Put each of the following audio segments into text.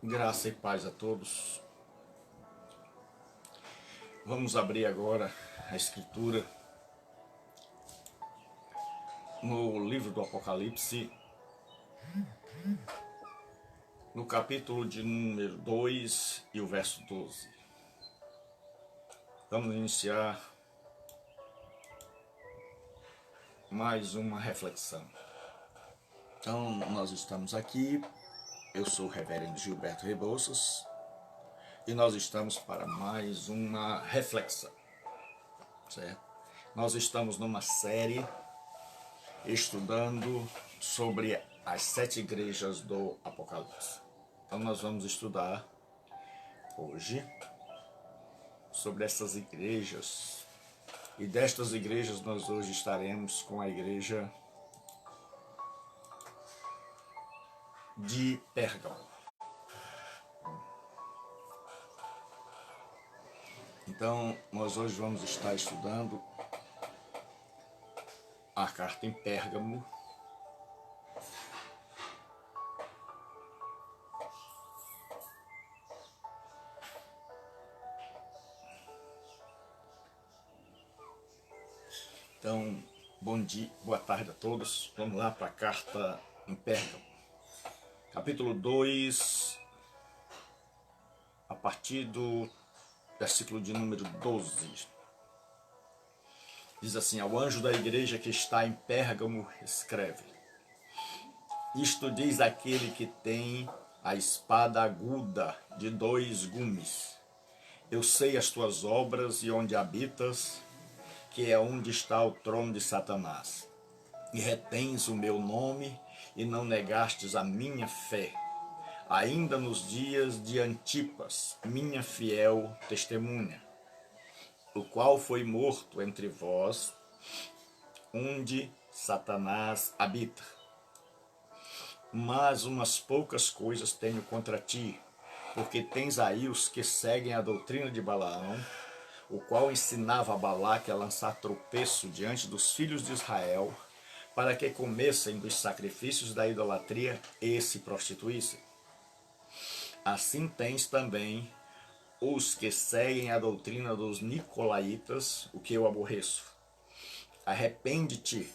Graça e paz a todos. Vamos abrir agora a escritura no livro do Apocalipse, no capítulo de número 2 e o verso 12. Vamos iniciar mais uma reflexão. Então, nós estamos aqui, eu sou o reverendo Gilberto Rebouças, e nós estamos para mais uma reflexão, certo? Nós estamos numa série estudando sobre as 7 igrejas do Apocalipse. Então nós vamos estudar hoje sobre essas igrejas, e destas igrejas nós hoje estaremos com a igreja de Pérgamo. Então nós hoje vamos estar estudando a carta em Pérgamo, então bom dia, boa tarde a todos. Vamos lá para a carta em Pérgamo, capítulo 2, a partir do versículo de número 12. Diz assim: ao anjo da igreja que está em Pérgamo escreve: isto diz aquele que tem a espada aguda de 2 gumes. Eu sei as tuas obras e onde habitas, que é onde está o trono de Satanás. E retens o meu nome e não negastes a minha fé, ainda nos dias de Antipas, minha fiel testemunha, o qual foi morto entre vós, onde Satanás habita. Mas umas poucas coisas tenho contra ti, porque tens aí os que seguem a doutrina de Balaão, o qual ensinava a Balaque a lançar tropeço diante dos filhos de Israel, para que comessem dos sacrifícios da idolatria e se prostituíssem. Assim tens também os que seguem a doutrina dos nicolaítas, o que eu aborreço. Arrepende-te,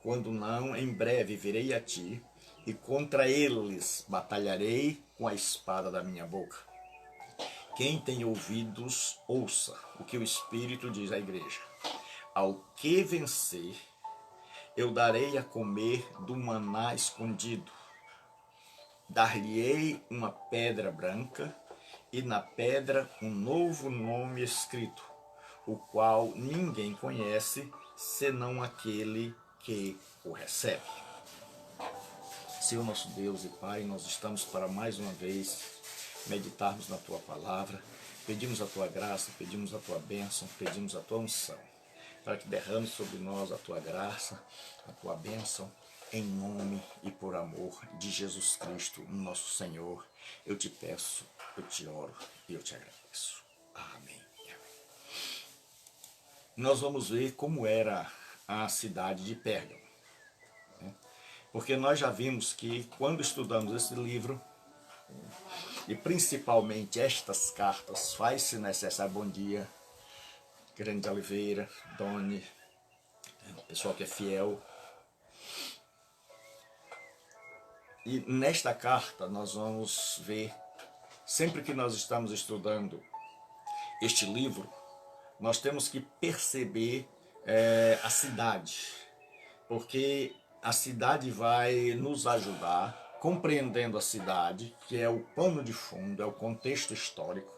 quando não, em breve virei a ti, e contra eles batalharei com a espada da minha boca. Quem tem ouvidos, ouça o que o Espírito diz à igreja. Ao que vencer, eu darei a comer do maná escondido. Dar-lhe-ei uma pedra branca, e na pedra um novo nome escrito, o qual ninguém conhece, senão aquele que o recebe. Senhor nosso Deus e Pai, nós estamos para mais uma vez meditarmos na Tua Palavra. Pedimos a Tua graça, pedimos a Tua bênção, pedimos a Tua unção, para que derrame sobre nós a Tua graça, a Tua bênção, em nome e por amor de Jesus Cristo, nosso Senhor. Eu te peço, eu te oro e eu te agradeço. Amém. Nós vamos ver como era a cidade de Pérgamo, né? Porque nós já vimos que quando estudamos esse livro, e principalmente estas cartas, faz-se necessário. Bom dia, Grande Oliveira, Doni, pessoal que é fiel. E nesta carta nós vamos ver, sempre que nós estamos estudando este livro, nós temos que perceber a cidade, porque a cidade vai nos ajudar, compreendendo a cidade, que é o pano de fundo, é o contexto histórico.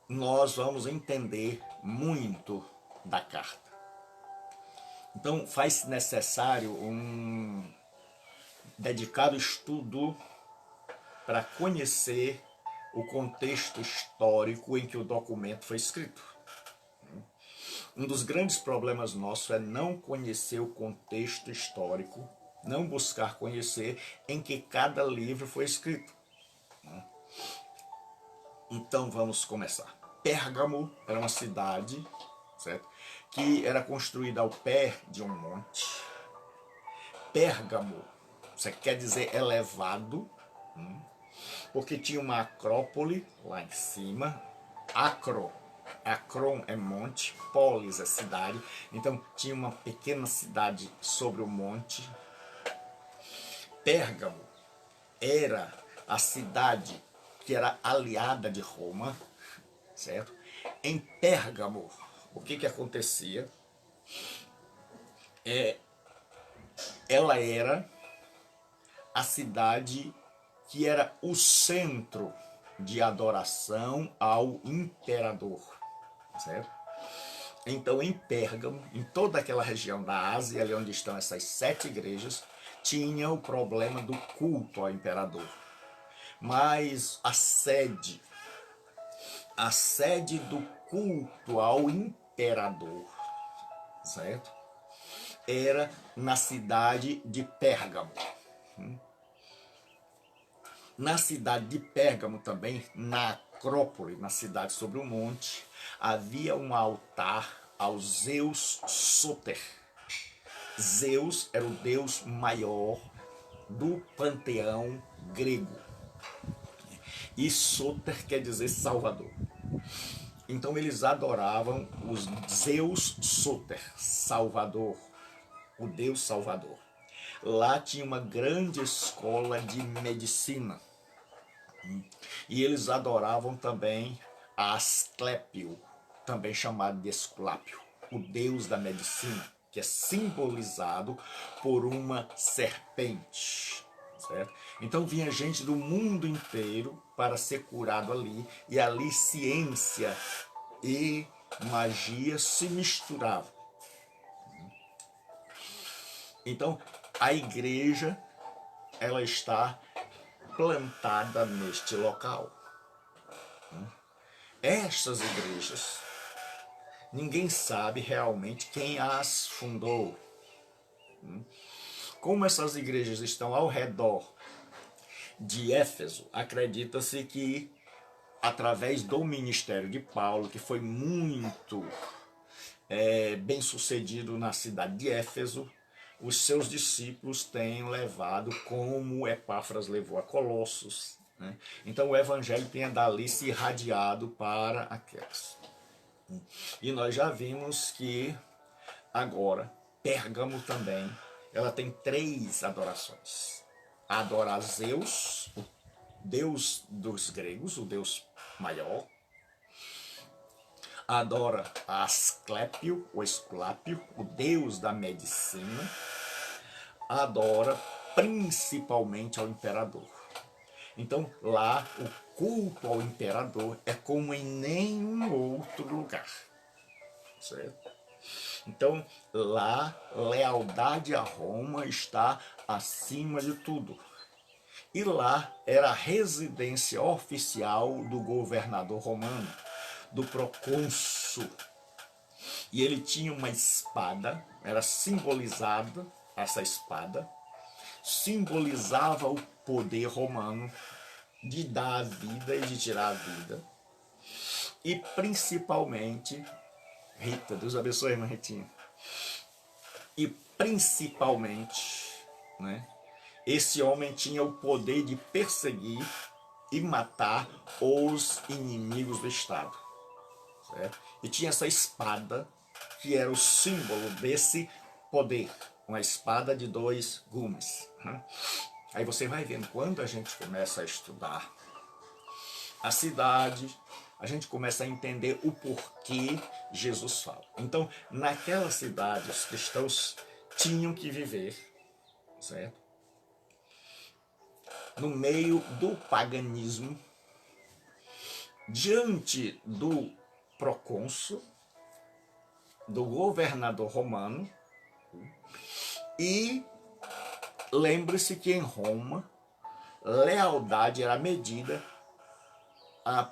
Nós vamos entender muito da carta. Então faz-se necessário um dedicado estudo para conhecer o contexto histórico em que o documento foi escrito. Um dos grandes problemas nossos é não conhecer o contexto histórico, não buscar conhecer em que cada livro foi escrito. Então vamos começar. Pérgamo era uma cidade, certo? Que era construída ao pé de um monte. Pérgamo, você quer dizer elevado, Porque tinha uma acrópole lá em cima, Acron é monte, polis é cidade, então tinha uma pequena cidade sobre o monte. Pérgamo era a cidade que era aliada de Roma, certo? Em Pérgamo, o que acontecia? Ela era a cidade que era o centro de adoração ao imperador, certo? Então, em Pérgamo, em toda aquela região da Ásia, ali onde estão essas 7 igrejas, tinha o problema do culto ao imperador. Mas a sede do culto ao imperador, certo? Era na cidade de Pérgamo. Na cidade de Pérgamo também, na Acrópole, na cidade sobre o monte, havia um altar ao Zeus Sóter. Zeus era o deus maior do panteão grego. E Sóter quer dizer Salvador. Então eles adoravam os Zeus Sóter, Salvador, o Deus Salvador. Lá tinha uma grande escola de medicina. E eles adoravam também a Asclépio, também chamado de Esculápio, o deus da medicina, que é simbolizado por uma serpente. Certo? Então vinha gente do mundo inteiro para ser curado ali, e ali ciência e magia se misturavam. Então a igreja, ela está plantada neste local. Estas igrejas, ninguém sabe realmente quem as fundou. Como essas igrejas estão ao redor de Éfeso, acredita-se que através do ministério de Paulo, que foi muito bem sucedido na cidade de Éfeso, os seus discípulos têm levado como Epáfras levou a Colossos. Né? Então o evangelho tenha dali se irradiado para aquelas. E nós já vimos que agora Pérgamo também, ela tem 3 adorações. Adorar Zeus, o deus dos gregos, o deus maior. Adora Asclépio, ou Esculápio, o deus da medicina. Adora principalmente ao imperador. Então lá o culto ao imperador é como em nenhum outro lugar, certo? Então lá lealdade a Roma está acima de tudo. E lá era a residência oficial do governador romano, do procônsul. E ele tinha uma espada, era simbolizada, essa espada simbolizava o poder romano de dar a vida e de tirar a vida. E principalmente, Rita, Deus abençoe, irmã Ritinha. E principalmente, né, esse homem tinha o poder de perseguir e matar os inimigos do Estado. Certo? E tinha essa espada que era o símbolo desse poder. Uma espada de 2 gumes. Aí você vai vendo, quando a gente começa a estudar a cidade, a gente começa a entender o porquê Jesus fala. Então, naquela cidade, os cristãos tinham que viver, certo? No meio do paganismo, diante do procônsul, do governador romano. E lembre-se que em Roma, lealdade era medida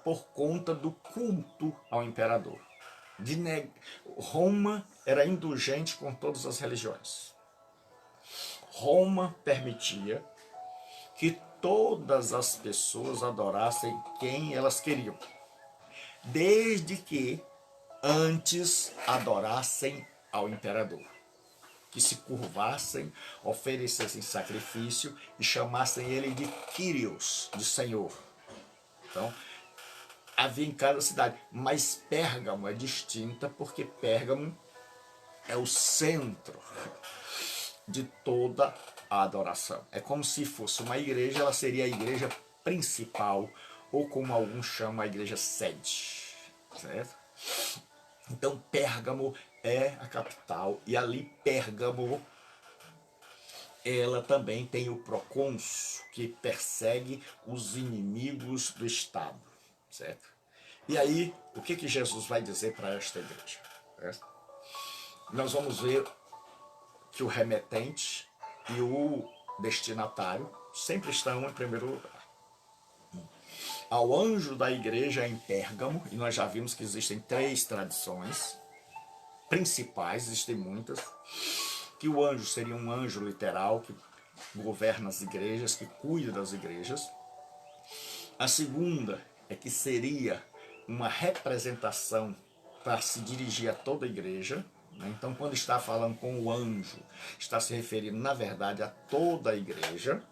por conta do culto ao imperador. Roma era indulgente com todas as religiões. Roma permitia que todas as pessoas adorassem quem elas queriam, desde que antes adorassem ao imperador. que se curvassem, oferecessem sacrifício e chamassem ele de Kyrios, de Senhor. Então, havia em cada cidade. Mas Pérgamo é distinta porque Pérgamo é o centro de toda a adoração. É como se fosse uma igreja, ela seria a igreja principal, ou como alguns chamam, a igreja sede. Certo? Então Pérgamo é a capital, e ali Pérgamo, ela também tem o procônsul, que persegue os inimigos do Estado, certo? E aí, o que Jesus vai dizer para esta igreja? Certo? Nós vamos ver que o remetente e o destinatário sempre estão em primeiro lugar. Ao anjo da igreja em Pérgamo, e nós já vimos que existem 3 tradições principais, existem muitas, que o anjo seria um anjo literal que governa as igrejas, que cuida das igrejas. A segunda é que seria uma representação para se dirigir a toda a igreja. Então, quando está falando com o anjo, está se referindo, na verdade, a toda a igreja.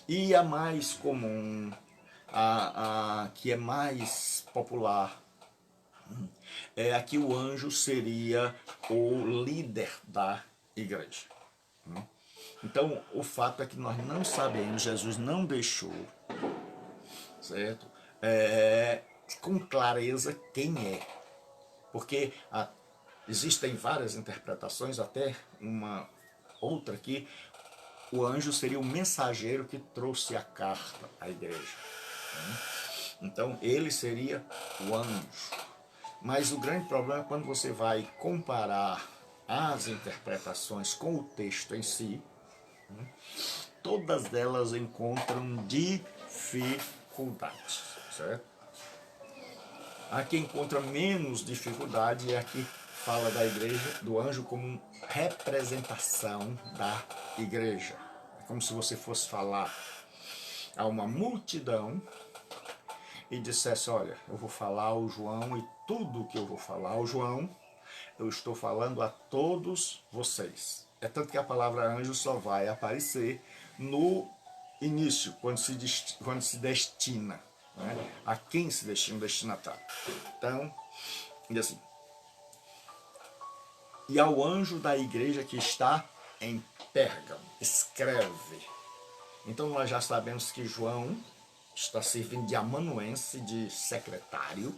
E a mais comum, a que é mais popular, é a que o anjo seria o líder da igreja. Então, o fato é que nós não sabemos, Jesus não deixou, certo? Com clareza quem é. Porque existem várias interpretações, até uma outra aqui, o anjo seria o mensageiro que trouxe a carta à igreja. Então, ele seria o anjo. Mas o grande problema é quando você vai comparar as interpretações com o texto em si, todas elas encontram dificuldades, certo? A que encontra menos dificuldade é a que fala da igreja, do anjo como representação da igreja. É como se você fosse falar a uma multidão e dissesse, olha, eu vou falar ao João, e tudo que eu vou falar ao João, eu estou falando a todos vocês. É tanto que a palavra anjo só vai aparecer no início, quando se destina, né? A quem se destina o destinatário. Então, e assim, e ao anjo da igreja que está em Pérgamo, escreve. Então nós já sabemos que João está servindo de amanuense, de secretário.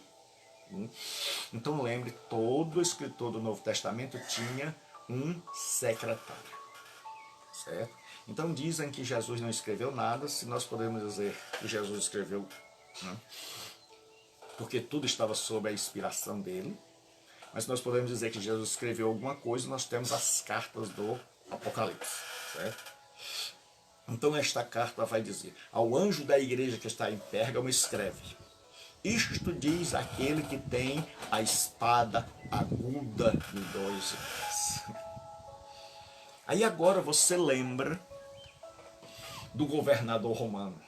Então lembre, todo escritor do Novo Testamento tinha um secretário, certo? Então dizem que Jesus não escreveu nada, se nós podemos dizer que Jesus escreveu, né? Porque tudo estava sob a inspiração dele, mas nós podemos dizer que Jesus escreveu alguma coisa, nós temos as cartas do Apocalipse, certo? Então esta carta vai dizer, ao anjo da igreja que está em Pérgamo escreve, isto diz aquele que tem a espada aguda de 2 gumes. Aí agora você lembra do governador romano,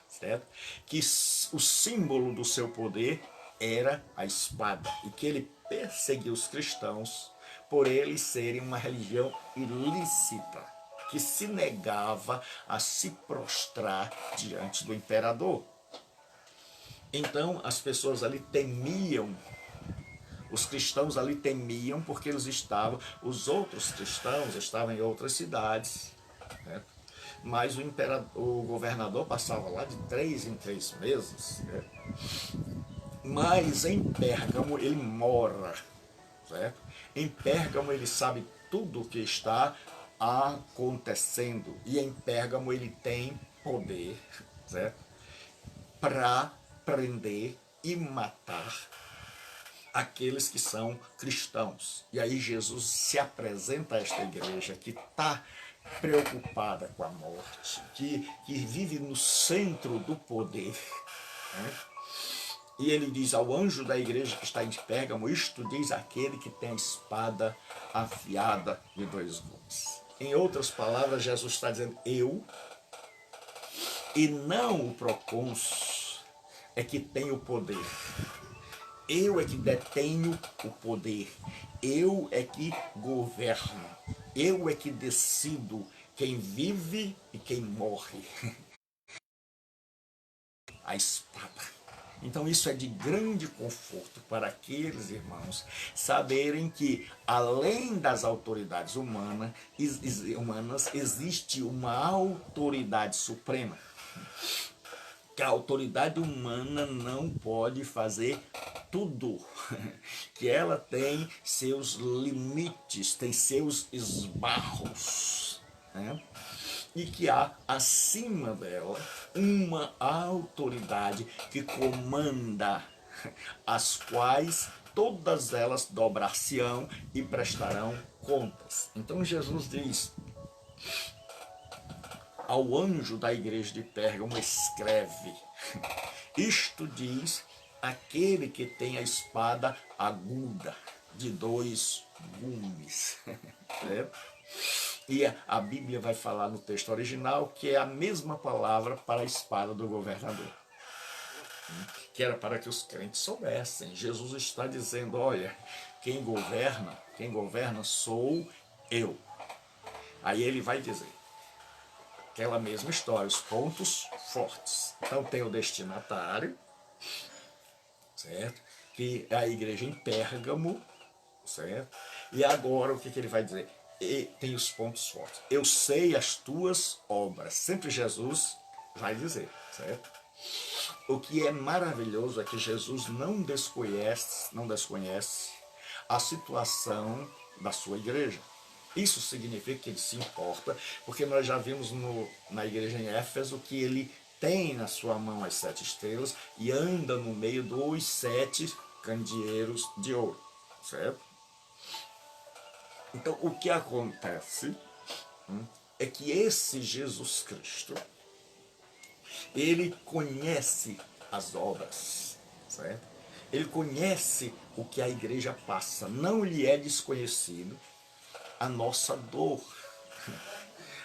certo? Que o símbolo do seu poder era a espada, e que ele perseguiu os cristãos por eles serem uma religião ilícita, que se negava a se prostrar diante do imperador. Então as pessoas ali temiam, os cristãos ali temiam, porque os outros cristãos estavam em outras cidades, né? Mas o governador passava lá de 3 em 3 meses, né? Mas em Pérgamo ele mora, certo? Em Pérgamo ele sabe tudo o que está acontecendo, e em Pérgamo ele tem poder, certo? Para prender e matar aqueles que são cristãos. E aí Jesus se apresenta a esta igreja que está preocupada com a morte, que vive no centro do poder, né? E ele diz ao anjo da igreja que está em Pérgamo, isto diz aquele que tem a espada afiada de 2 gumes. Em outras palavras, Jesus está dizendo, eu, e não o procônsul, é que tem o poder. Eu é que detenho o poder. Eu é que governo. Eu é que decido quem vive e quem morre. A espada. Então isso é de grande conforto para aqueles irmãos saberem que, além das autoridades humanas, existe uma autoridade suprema. Que a autoridade humana não pode fazer tudo. Que ela tem seus limites, tem seus esbarros, né? E que há acima dela uma autoridade que comanda, as quais todas elas dobrar-se-ão e prestarão contas. Então Jesus diz ao anjo da igreja de Pérgamo: escreve, isto diz aquele que tem a espada aguda de 2 gumes. E a Bíblia vai falar no texto original que é a mesma palavra para a espada do governador, que era para que os crentes soubessem. Jesus está dizendo: olha, quem governa sou eu. Aí ele vai dizer aquela mesma história, os pontos fortes. Então tem o destinatário, certo? Que é a igreja em Pérgamo, certo? E agora o que ele vai dizer? E tem os pontos fortes. Eu sei as tuas obras. Sempre Jesus vai dizer, certo? O que é maravilhoso é que Jesus não desconhece a situação da sua igreja. Isso significa que ele se importa, porque nós já vimos na igreja em Éfeso que ele tem na sua mão as 7 estrelas e anda no meio dos 7 candeeiros de ouro, certo? Então, o que acontece é que esse Jesus Cristo, ele conhece as obras, certo? Ele conhece o que a igreja passa, não lhe é desconhecido a nossa dor,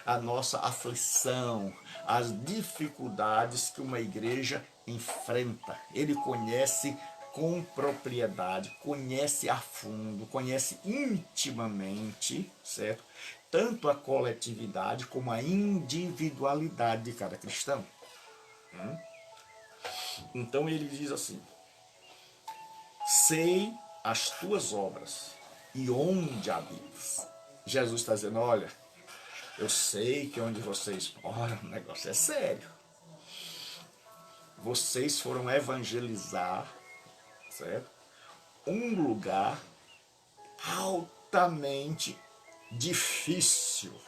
a nossa aflição, as dificuldades que uma igreja enfrenta. Ele conhece com propriedade, conhece a fundo, conhece intimamente, certo? Tanto a coletividade como a individualidade de cada cristão. Então ele diz assim: sei as tuas obras e onde habitas. Jesus está dizendo: olha, eu sei que onde vocês moram o negócio é sério. Vocês foram evangelizar, certo? Um lugar altamente difícil.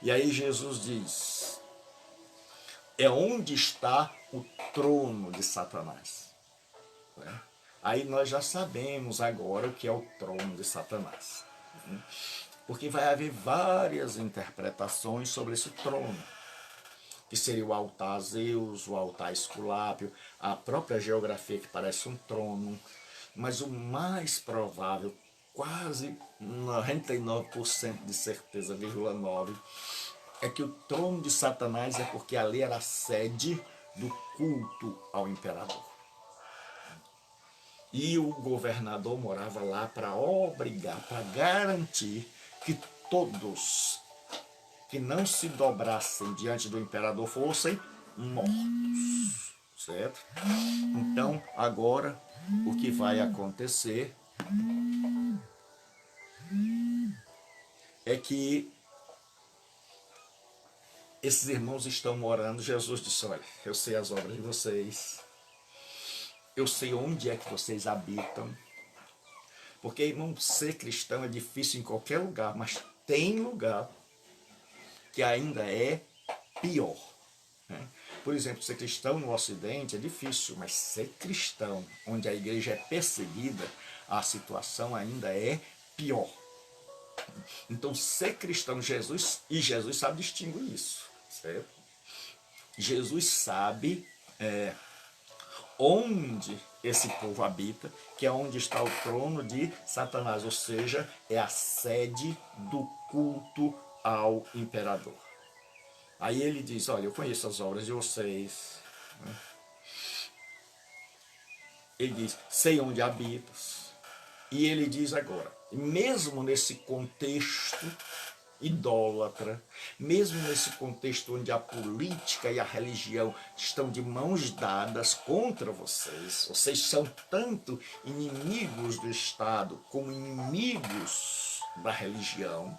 E aí Jesus diz: é onde está o trono de Satanás. Aí nós já sabemos agora o que é o trono de Satanás. Porque vai haver várias interpretações sobre esse trono, que seria o altar a Zeus, o altar a Esculápio, a própria geografia que parece um trono. Mas o mais provável, quase 99% de certeza, 9, é que o trono de Satanás é porque ali era a sede do culto ao imperador. E o governador morava lá para obrigar, para garantir que todos que não se dobrassem diante do imperador fossem mortos, certo? Então, agora, o que vai acontecer é que esses irmãos estão orando. Jesus disse: olha, eu sei as obras de vocês, eu sei onde é que vocês habitam, porque, irmão, ser cristão é difícil em qualquer lugar, mas tem lugar que ainda é pior, né? Por exemplo, ser cristão no Ocidente é difícil, mas ser cristão onde a igreja é perseguida, a situação ainda é pior. Então, ser cristão, Jesus sabe distinguir isso, certo? Jesus sabe onde esse povo habita, que é onde está o trono de Satanás, ou seja, é a sede do culto ao imperador. Aí ele diz: olha, eu conheço as obras de vocês. Ele diz: sei onde habitas. E ele diz agora, mesmo nesse contexto idólatra, mesmo nesse contexto onde a política e a religião estão de mãos dadas contra vocês, vocês são tanto inimigos do Estado como inimigos da religião.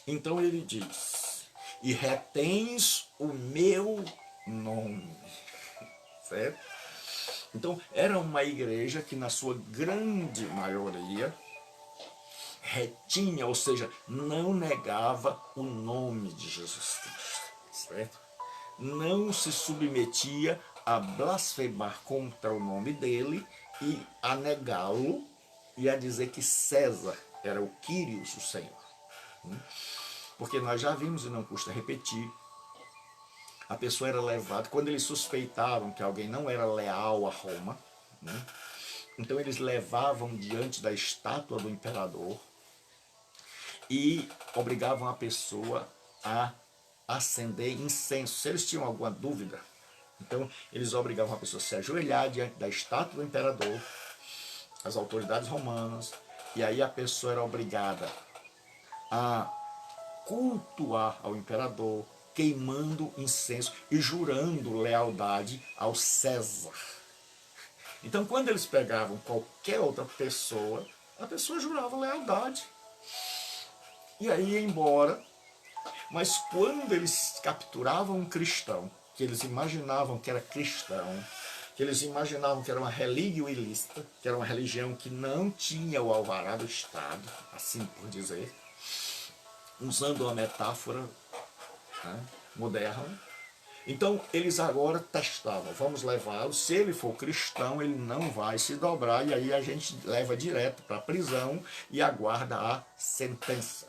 Então ele diz, e retens o meu nome, certo? Então era uma igreja que na sua grande maioria retinha, ou seja, não negava o nome de Jesus Cristo, certo? Não se submetia a blasfemar contra o nome dele e a negá-lo e a dizer que César era o Quírios, o Senhor. Porque nós já vimos, e não custa repetir, a pessoa era levada, quando eles suspeitavam que alguém não era leal a Roma, né? Então eles levavam diante da estátua do imperador e obrigavam a pessoa a acender incenso. Se eles tinham alguma dúvida, então eles obrigavam a pessoa a se ajoelhar diante da estátua do imperador, as autoridades romanas, e aí a pessoa era obrigada a cultuar ao imperador, queimando incenso e jurando lealdade ao César. Então, quando eles pegavam qualquer outra pessoa, a pessoa jurava lealdade. E aí ia embora. Mas quando eles capturavam um cristão, que eles imaginavam que era cristão, que eles imaginavam que era uma relíquia ilícita, que era uma religião que não tinha o alvará do Estado, assim por dizer, usando uma metáfora, né, moderna. Então eles agora testavam, vamos levá-lo, se ele for cristão ele não vai se dobrar, e aí a gente leva direto para a prisão e aguarda a sentença,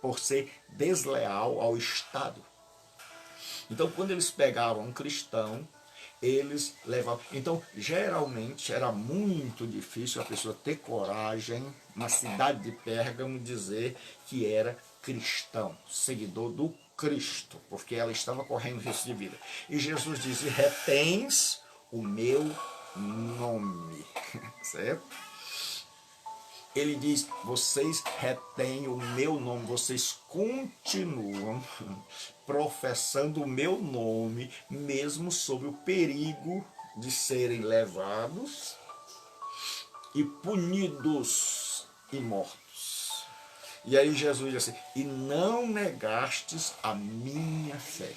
por ser desleal ao Estado. Então quando eles pegavam um cristão, eles levavam. Então geralmente era muito difícil a pessoa ter coragem na cidade de Pérgamo dizer que era cristão, seguidor do Cristo, porque ela estava correndo risco de vida. E Jesus diz, retens o meu nome, certo? Ele diz, vocês retêm o meu nome, vocês continuam professando o meu nome, mesmo sob o perigo de serem levados e punidos e mortos. E aí Jesus diz assim, e não negastes a minha fé.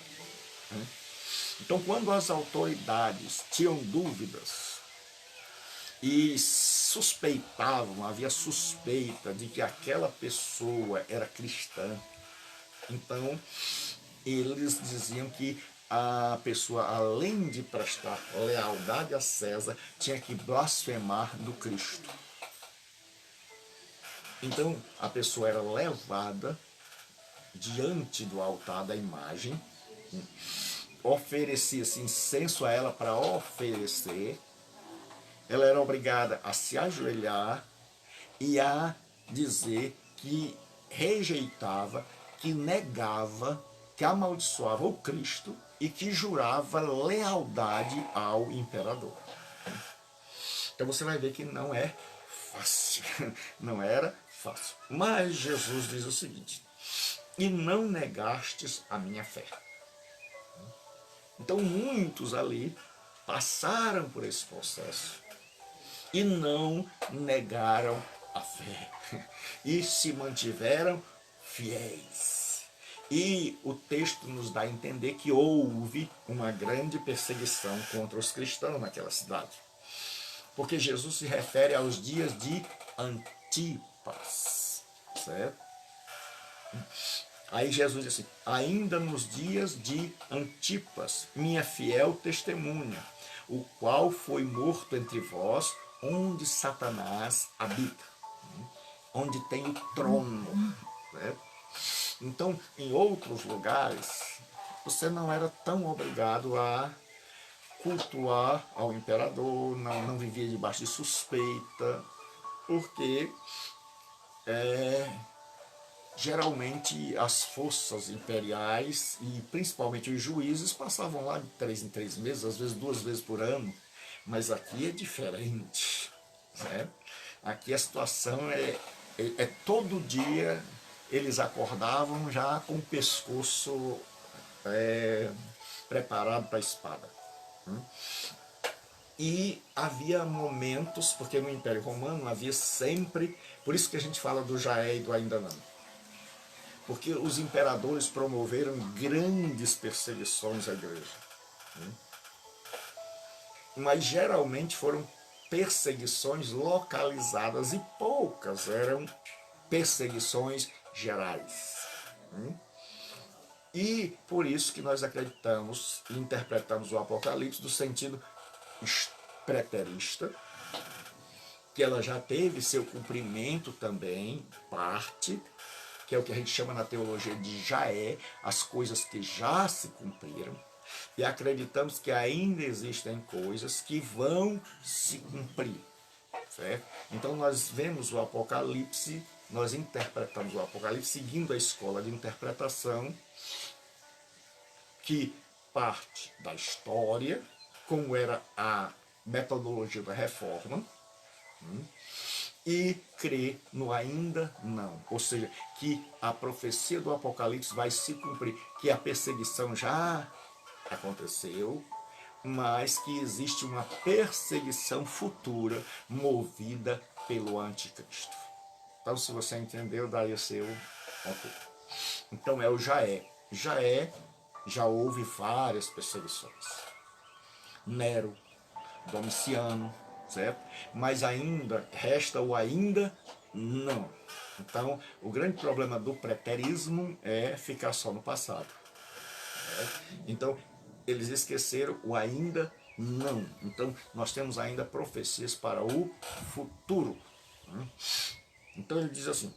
Então quando as autoridades tinham dúvidas e suspeitavam, havia suspeita de que aquela pessoa era cristã, então eles diziam que a pessoa, além de prestar lealdade a César, tinha que blasfemar do Cristo. Então a pessoa era levada diante do altar da imagem, oferecia-se incenso a ela para oferecer, ela era obrigada a se ajoelhar e a dizer que rejeitava, que negava, que amaldiçoava o Cristo e que jurava lealdade ao imperador. Então você vai ver que não é fácil, não era fácil. Mas Jesus diz o seguinte, e não negastes a minha fé. Então muitos ali passaram por esse processo e não negaram a fé, e se mantiveram fiéis. E o texto nos dá a entender que houve uma grande perseguição contra os cristãos naquela cidade. Porque Jesus se refere aos dias de Antipas, certo? Aí Jesus diz assim, ainda nos dias de Antipas, minha fiel testemunha, o qual foi morto entre vós, onde Satanás habita, onde tem o trono, certo? Então, em outros lugares, você não era tão obrigado a cultuar ao imperador, não vivia debaixo de suspeita, porque geralmente as forças imperiais e principalmente os juízes passavam lá de 3 em 3 meses, às vezes 2 vezes por ano, mas aqui é diferente, né? Aqui a situação é todo dia eles acordavam já com o pescoço preparado para a espada. E havia momentos, porque no Império Romano havia sempre, por isso que a gente fala do já é e do ainda não. Porque os imperadores promoveram grandes perseguições à igreja. Mas geralmente foram perseguições localizadas e poucas eram perseguições gerais. E por isso que nós acreditamos e interpretamos o Apocalipse do sentido preterista, que ela já teve seu cumprimento também, parte, que é o que a gente chama na teologia de já é, as coisas que já se cumpriram, e acreditamos que ainda existem coisas que vão se cumprir, certo? Então nós vemos o Apocalipse, nós interpretamos o Apocalipse seguindo a escola de interpretação que parte da história, como era a metodologia da reforma, e crê no ainda não. Ou seja, que a profecia do Apocalipse vai se cumprir, que a perseguição já aconteceu, mas que existe uma perseguição futura movida pelo anticristo. Então, se você entendeu, daí o seu ok. Então é o já é. Já houve várias perseguições. Nero, Domiciano, certo? Mas ainda, resta o ainda não. Então, o grande problema do preterismo é ficar só no passado. Certo? Então, eles esqueceram o ainda não. Então, nós temos ainda profecias para o futuro. Então, ele diz assim,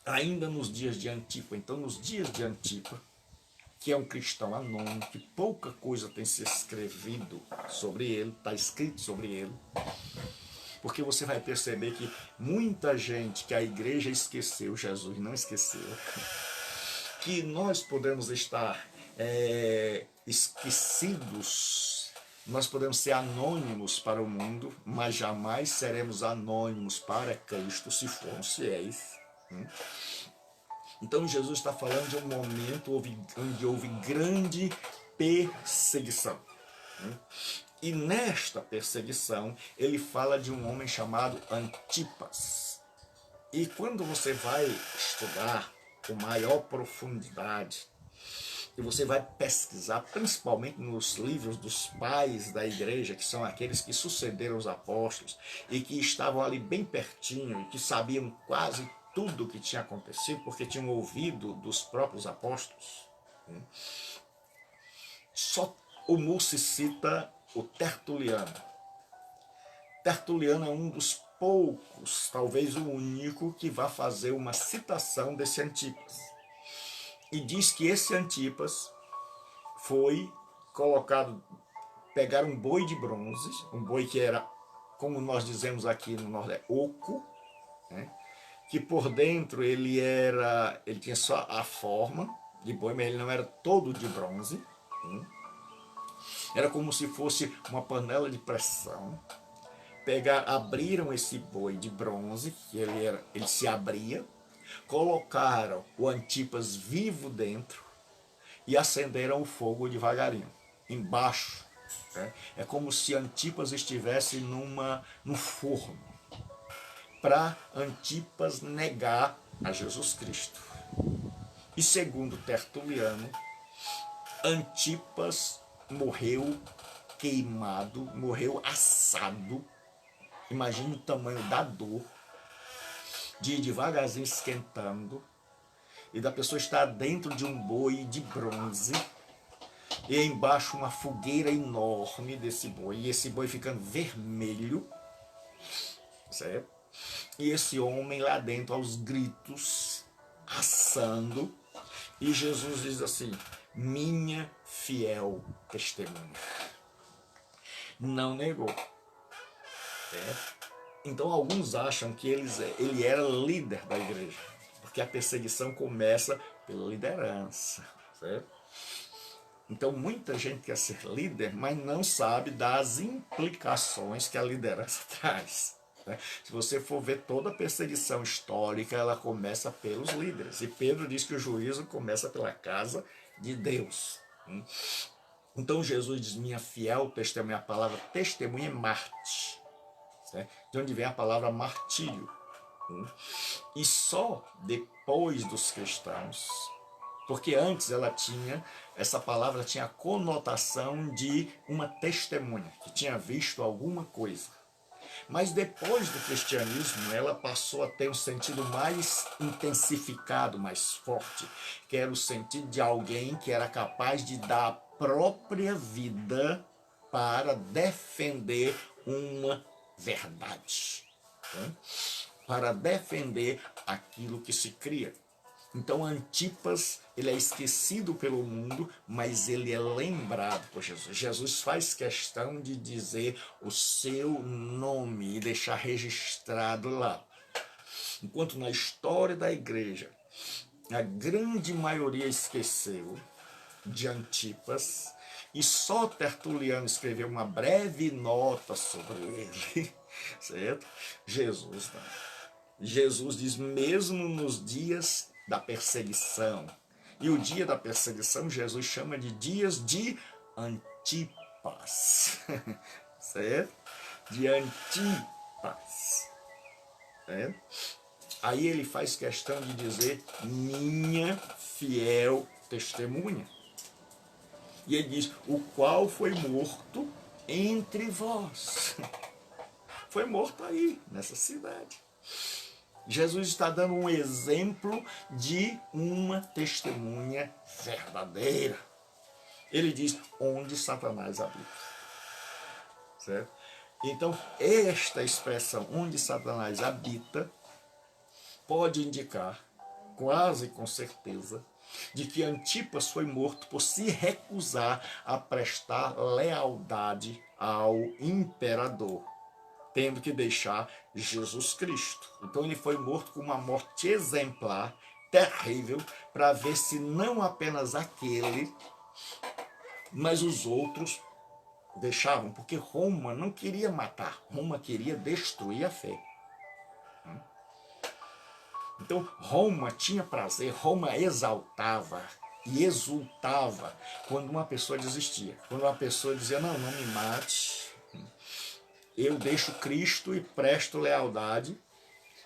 ainda nos dias de Antipa. Então, nos dias de Antipa, que é um cristão anônimo, que pouca coisa tem se escrevido sobre ele, está escrito sobre ele, porque você vai perceber que muita gente que a igreja esqueceu, Jesus não esqueceu, que nós podemos estar esquecidos, nós podemos ser anônimos para o mundo, mas jamais seremos anônimos para Cristo se formos fiéis. Então Jesus está falando de um momento onde houve grande perseguição. E nesta perseguição ele fala de um homem chamado Antipas. E quando você vai estudar com maior profundidade, e você vai pesquisar, principalmente nos livros dos pais da igreja, que são aqueles que sucederam os apóstolos, e que estavam ali bem pertinho, e que sabiam quase tudo o que tinha acontecido, porque tinham ouvido dos próprios apóstolos. Só o Mussi cita o Tertuliano. Tertuliano é um dos poucos, talvez o único, que vai fazer uma citação desse Antipas. E diz que esse Antipas foi colocado, pegaram um boi de bronze, um boi que era, como nós dizemos aqui no Nordeste, oco, né? Que por dentro ele tinha só a forma de boi, mas ele não era todo de bronze. Era como se fosse uma panela de pressão. Abriram esse boi de bronze, que ele se abria, colocaram o Antipas vivo dentro e acenderam o fogo devagarinho, embaixo. Né? É como se Antipas estivesse num forno, para Antipas negar a Jesus Cristo. E segundo Tertuliano, Antipas morreu queimado, morreu assado. Imagine o tamanho da dor, de ir devagarzinho esquentando, e da pessoa estar dentro de um boi de bronze, e embaixo uma fogueira enorme desse boi, e esse boi ficando vermelho, certo? E esse homem lá dentro aos gritos, assando, e Jesus diz assim, minha fiel testemunha. Não negou. Então alguns acham que ele era líder da igreja, porque a perseguição começa pela liderança, certo? Então muita gente quer ser líder, mas não sabe das implicações que a liderança traz. né? Se você for ver toda a perseguição histórica, ela começa pelos líderes. E Pedro diz que o juízo começa pela casa de Deus. Então Jesus diz, minha fiel testemunha, a palavra testemunha é Marte, certo? De onde vem a palavra martírio. E só depois dos cristãos, porque antes essa palavra tinha a conotação de uma testemunha, que tinha visto alguma coisa. Mas depois do cristianismo, ela passou a ter um sentido mais intensificado, mais forte, que era o sentido de alguém que era capaz de dar a própria vida para defender uma verdade, né? Para defender aquilo que se cria. Então Antipas, ele é esquecido pelo mundo, mas ele é lembrado por Jesus. Jesus faz questão de dizer o seu nome e deixar registrado lá. Enquanto na história da igreja, a grande maioria esqueceu de Antipas, e só Tertuliano escreveu uma breve nota sobre ele, certo? Jesus não. Jesus diz, mesmo nos dias da perseguição, e o dia da perseguição Jesus chama de dias de Antipas, certo? De Antipas, certo? Aí ele faz questão de dizer, minha fiel testemunha. E ele diz, o qual foi morto entre vós. Foi morto aí, nessa cidade. Jesus está dando um exemplo de uma testemunha verdadeira. Ele diz, onde Satanás habita. Certo? Então, esta expressão, onde Satanás habita, pode indicar, quase com certeza, de que Antipas foi morto por se recusar a prestar lealdade ao imperador, tendo que deixar Jesus Cristo. Então ele foi morto com uma morte exemplar, terrível, para ver se não apenas aquele, mas os outros deixavam, porque Roma não queria matar, Roma queria destruir a fé. Então Roma tinha prazer, Roma exaltava e exultava quando uma pessoa desistia, quando uma pessoa dizia, não me mate, eu deixo Cristo e presto lealdade.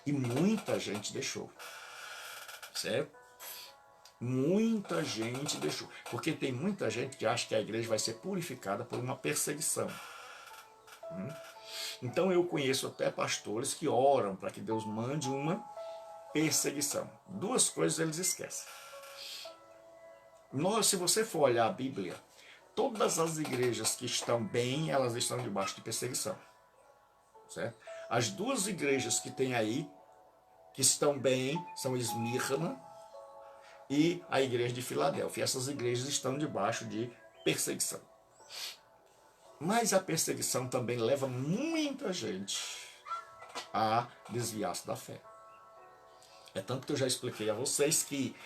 E muita gente deixou, certo? Muita gente deixou, porque tem muita gente que acha que a igreja vai ser purificada por uma perseguição. Então eu conheço até pastores que oram para que Deus mande uma perseguição. Duas coisas eles esquecem. Se você for olhar a Bíblia, todas as igrejas que estão bem, elas estão debaixo de perseguição, certo? As duas igrejas que tem aí, que estão bem, são Esmirna e a igreja de Filadélfia. Essas igrejas estão debaixo de perseguição. Mas a perseguição também leva muita gente a desviar-se da fé. É tanto que eu já expliquei a vocês que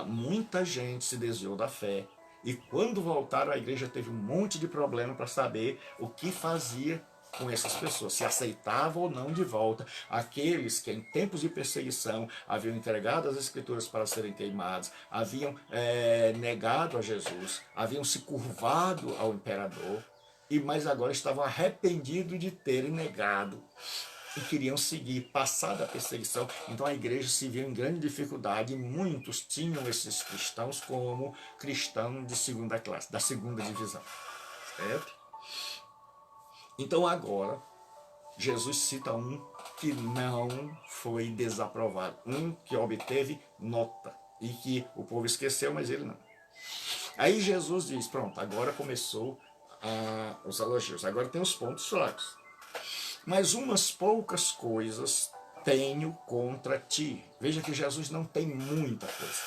muita gente se desviou da fé. E quando voltaram, a igreja teve um monte de problema para saber o que fazia com essas pessoas, se aceitava ou não de volta aqueles que em tempos de perseguição haviam entregado as escrituras para serem queimadas, haviam negado a Jesus, haviam se curvado ao imperador, mas agora estavam arrependidos de terem negado e queriam seguir, passar da perseguição. Então a igreja se viu em grande dificuldade e muitos tinham esses cristãos como cristãos de segunda classe, da segunda divisão, certo? Então agora, Jesus cita um que não foi desaprovado, um que obteve nota e que o povo esqueceu, mas ele não. Aí Jesus diz, pronto, agora começou os elogios, agora tem os pontos fracos. Mas umas poucas coisas tenho contra ti. Veja que Jesus não tem muita coisa,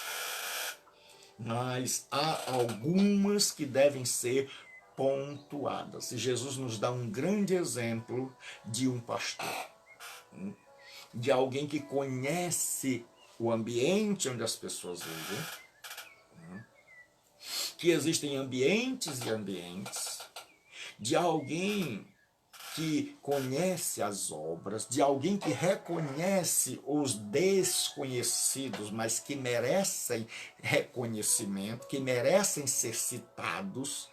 mas há algumas que devem ser pontuadas. E Jesus nos dá um grande exemplo de um pastor, de alguém que conhece o ambiente onde as pessoas vivem, que existem ambientes e ambientes, de alguém que conhece as obras, de alguém que reconhece os desconhecidos, mas que merecem reconhecimento, que merecem ser citados.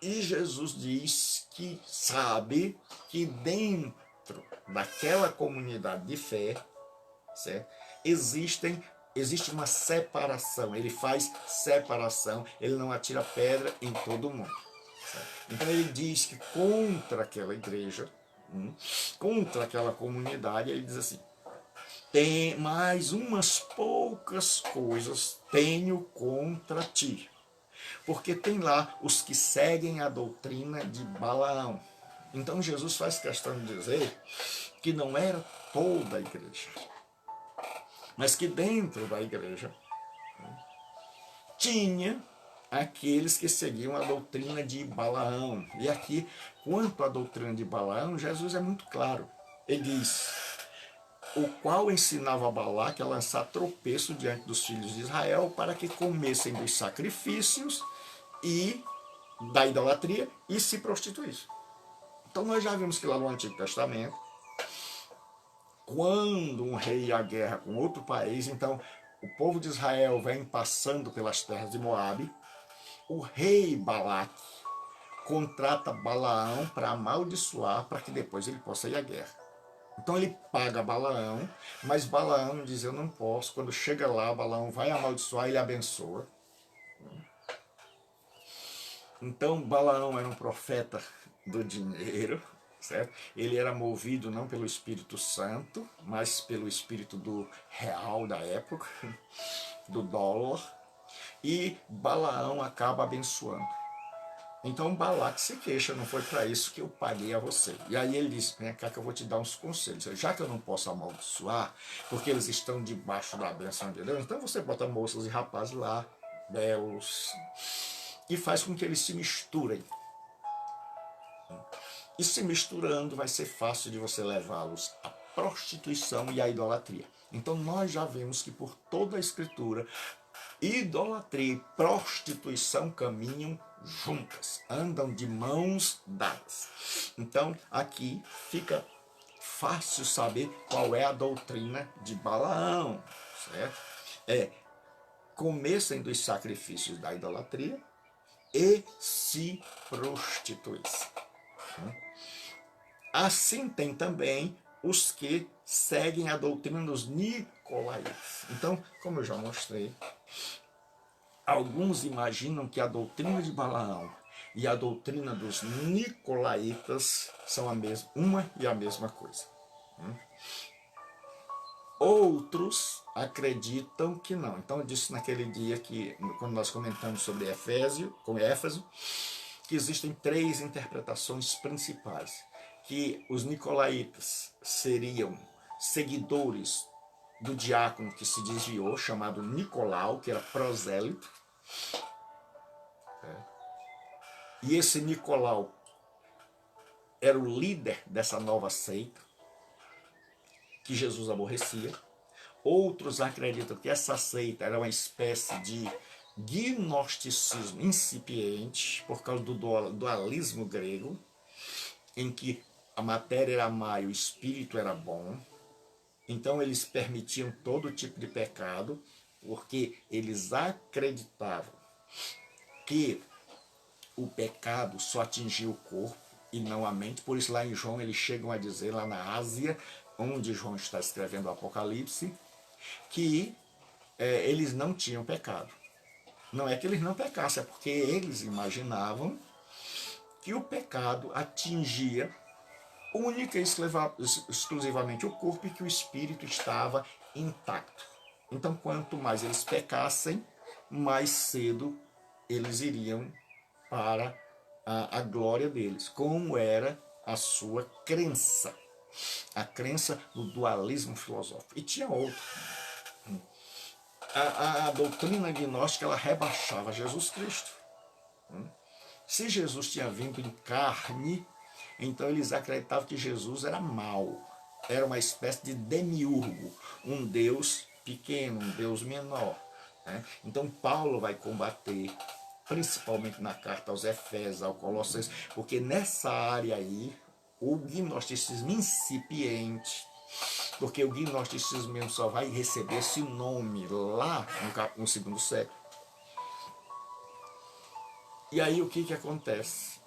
E Jesus diz que sabe que dentro daquela comunidade de fé, certo? Existe uma separação, ele faz separação, ele não atira pedra em todo mundo. Certo? Então ele diz que contra aquela igreja, contra aquela comunidade, ele diz assim: tem mais umas poucas coisas tenho contra ti. Porque tem lá os que seguem a doutrina de Balaão. Então Jesus faz questão de dizer que não era toda a igreja, mas que dentro da igreja tinha aqueles que seguiam a doutrina de Balaão. E aqui, quanto à doutrina de Balaão, Jesus é muito claro. Ele diz: o qual ensinava a Balaque a lançar tropeço diante dos filhos de Israel para que comessem dos sacrifícios e da idolatria e se prostituíssem. Então nós já vimos que lá no Antigo Testamento, quando um rei ia à guerra com outro país, então o povo de Israel vem passando pelas terras de Moabe, o rei Balaque contrata Balaão para amaldiçoar, para que depois ele possa ir à guerra. Então ele paga Balaão, mas Balaão diz: eu não posso. Quando chega lá, Balaão vai amaldiçoar, ele abençoa. Então Balaão era um profeta do dinheiro, certo? Ele era movido não pelo Espírito Santo, mas pelo espírito do real da época, do dólar, e Balaão acaba abençoando. Então Balaque se queixa: não foi para isso que eu paguei a você. E aí ele diz: vem cá que eu vou te dar uns conselhos. Já que eu não posso amaldiçoar, porque eles estão debaixo da bênção de Deus, então você bota moças e rapazes lá, belos, e faz com que eles se misturem. E se misturando, vai ser fácil de você levá-los à prostituição e à idolatria. Então nós já vemos que por toda a Escritura, idolatria e prostituição caminham juntas, andam de mãos dadas. Então aqui fica fácil saber qual é a doutrina de Balaão, certo? Comessem dos sacrifícios da idolatria e se prostituíssem. Assim tem também os que seguem a doutrina dos nicolaítas. Então, como eu já mostrei, alguns imaginam que a doutrina de Balaão e a doutrina dos nicolaítas são uma e a mesma coisa. Outros acreditam que não. Então eu disse naquele dia que, quando nós comentamos sobre Éfeso, que existem três interpretações principais. Que os nicolaítas seriam seguidores do diácono que se desviou, chamado Nicolau, que era prosélito. E esse Nicolau era o líder dessa nova seita que Jesus aborrecia. Outros acreditam que essa seita era uma espécie de gnosticismo incipiente, por causa do dualismo grego, em que a matéria era má e o espírito era bom. Então eles permitiam todo tipo de pecado, porque eles acreditavam que o pecado só atingia o corpo e não a mente. Por isso lá em João eles chegam a dizer, lá na Ásia, onde João está escrevendo o Apocalipse, que eles não tinham pecado. Não é que eles não pecassem, é porque eles imaginavam que o pecado atingia única e exclusivamente o corpo e que o espírito estava intacto. Então, quanto mais eles pecassem, mais cedo eles iriam para a glória deles, como era a sua crença. A crença no dualismo filosófico. E tinha outro. A doutrina gnóstica, ela rebaixava Jesus Cristo. Se Jesus tinha vindo em carne, então eles acreditavam que Jesus era mau. Era uma espécie de demiurgo, um Deus pequeno, um Deus menor. Então Paulo vai combater principalmente na carta aos Efésios, ao Colossenses, porque nessa área aí, o gnosticismo incipiente, porque o gnosticismo mesmo só vai receber esse nome lá no segundo século. E aí o que acontece?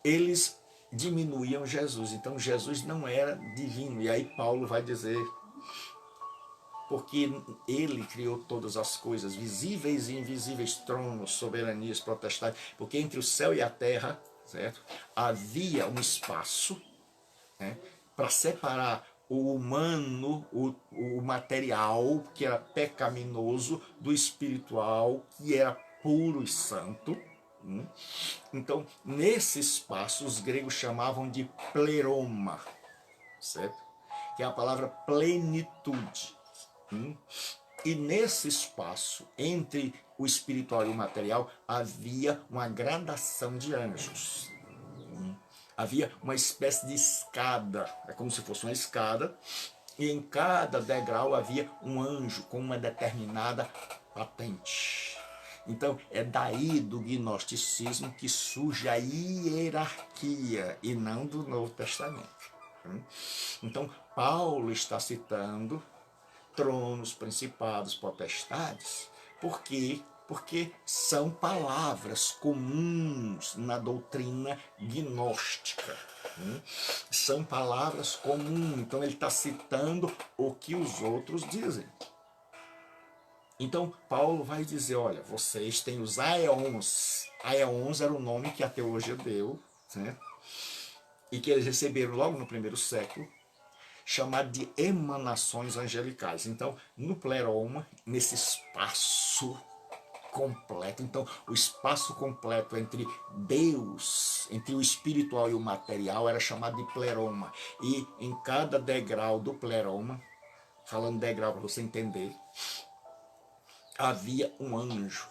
Eles diminuíam Jesus, então Jesus não era divino. E aí Paulo vai dizer, porque ele criou todas as coisas, visíveis e invisíveis, tronos, soberanias, potestades, porque entre o céu e a terra, certo, havia um espaço, né, para separar o humano, o material, que era pecaminoso, do espiritual, que era puro e santo. Então, nesse espaço, os gregos chamavam de pleroma, certo? Que é a palavra plenitude. E nesse espaço, entre o espiritual e o material, havia uma gradação de anjos. Havia uma espécie de escada, é como se fosse uma escada, e em cada degrau havia um anjo com uma determinada patente. Então é daí do gnosticismo que surge a hierarquia e não do Novo Testamento. Então Paulo está citando tronos, principados, potestades, porque são palavras comuns na doutrina gnóstica. São palavras comuns, então ele está citando o que os outros dizem. Então Paulo vai dizer, olha, vocês têm os aeons. Aeons era o nome que a teologia deu, né? E que eles receberam logo no primeiro século, chamado de emanações angelicais. Então, no pleroma, nesse espaço completo, então o espaço completo entre Deus, entre o espiritual e o material, era chamado de pleroma. E em cada degrau do pleroma, falando degrau para você entender, havia um anjo.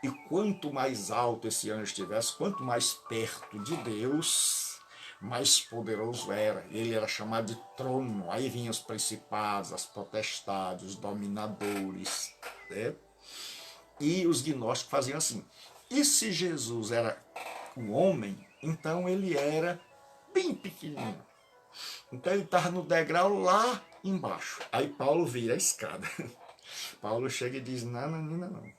E quanto mais alto esse anjo estivesse, quanto mais perto de Deus, mais poderoso era. Ele era chamado de trono. Aí vinham os principados, as potestades, os dominadores, né? E os gnósticos faziam assim. E se Jesus era um homem, então ele era bem pequenininho. Então ele estava no degrau lá embaixo. Aí Paulo vira a escada. Paulo chega e diz, não.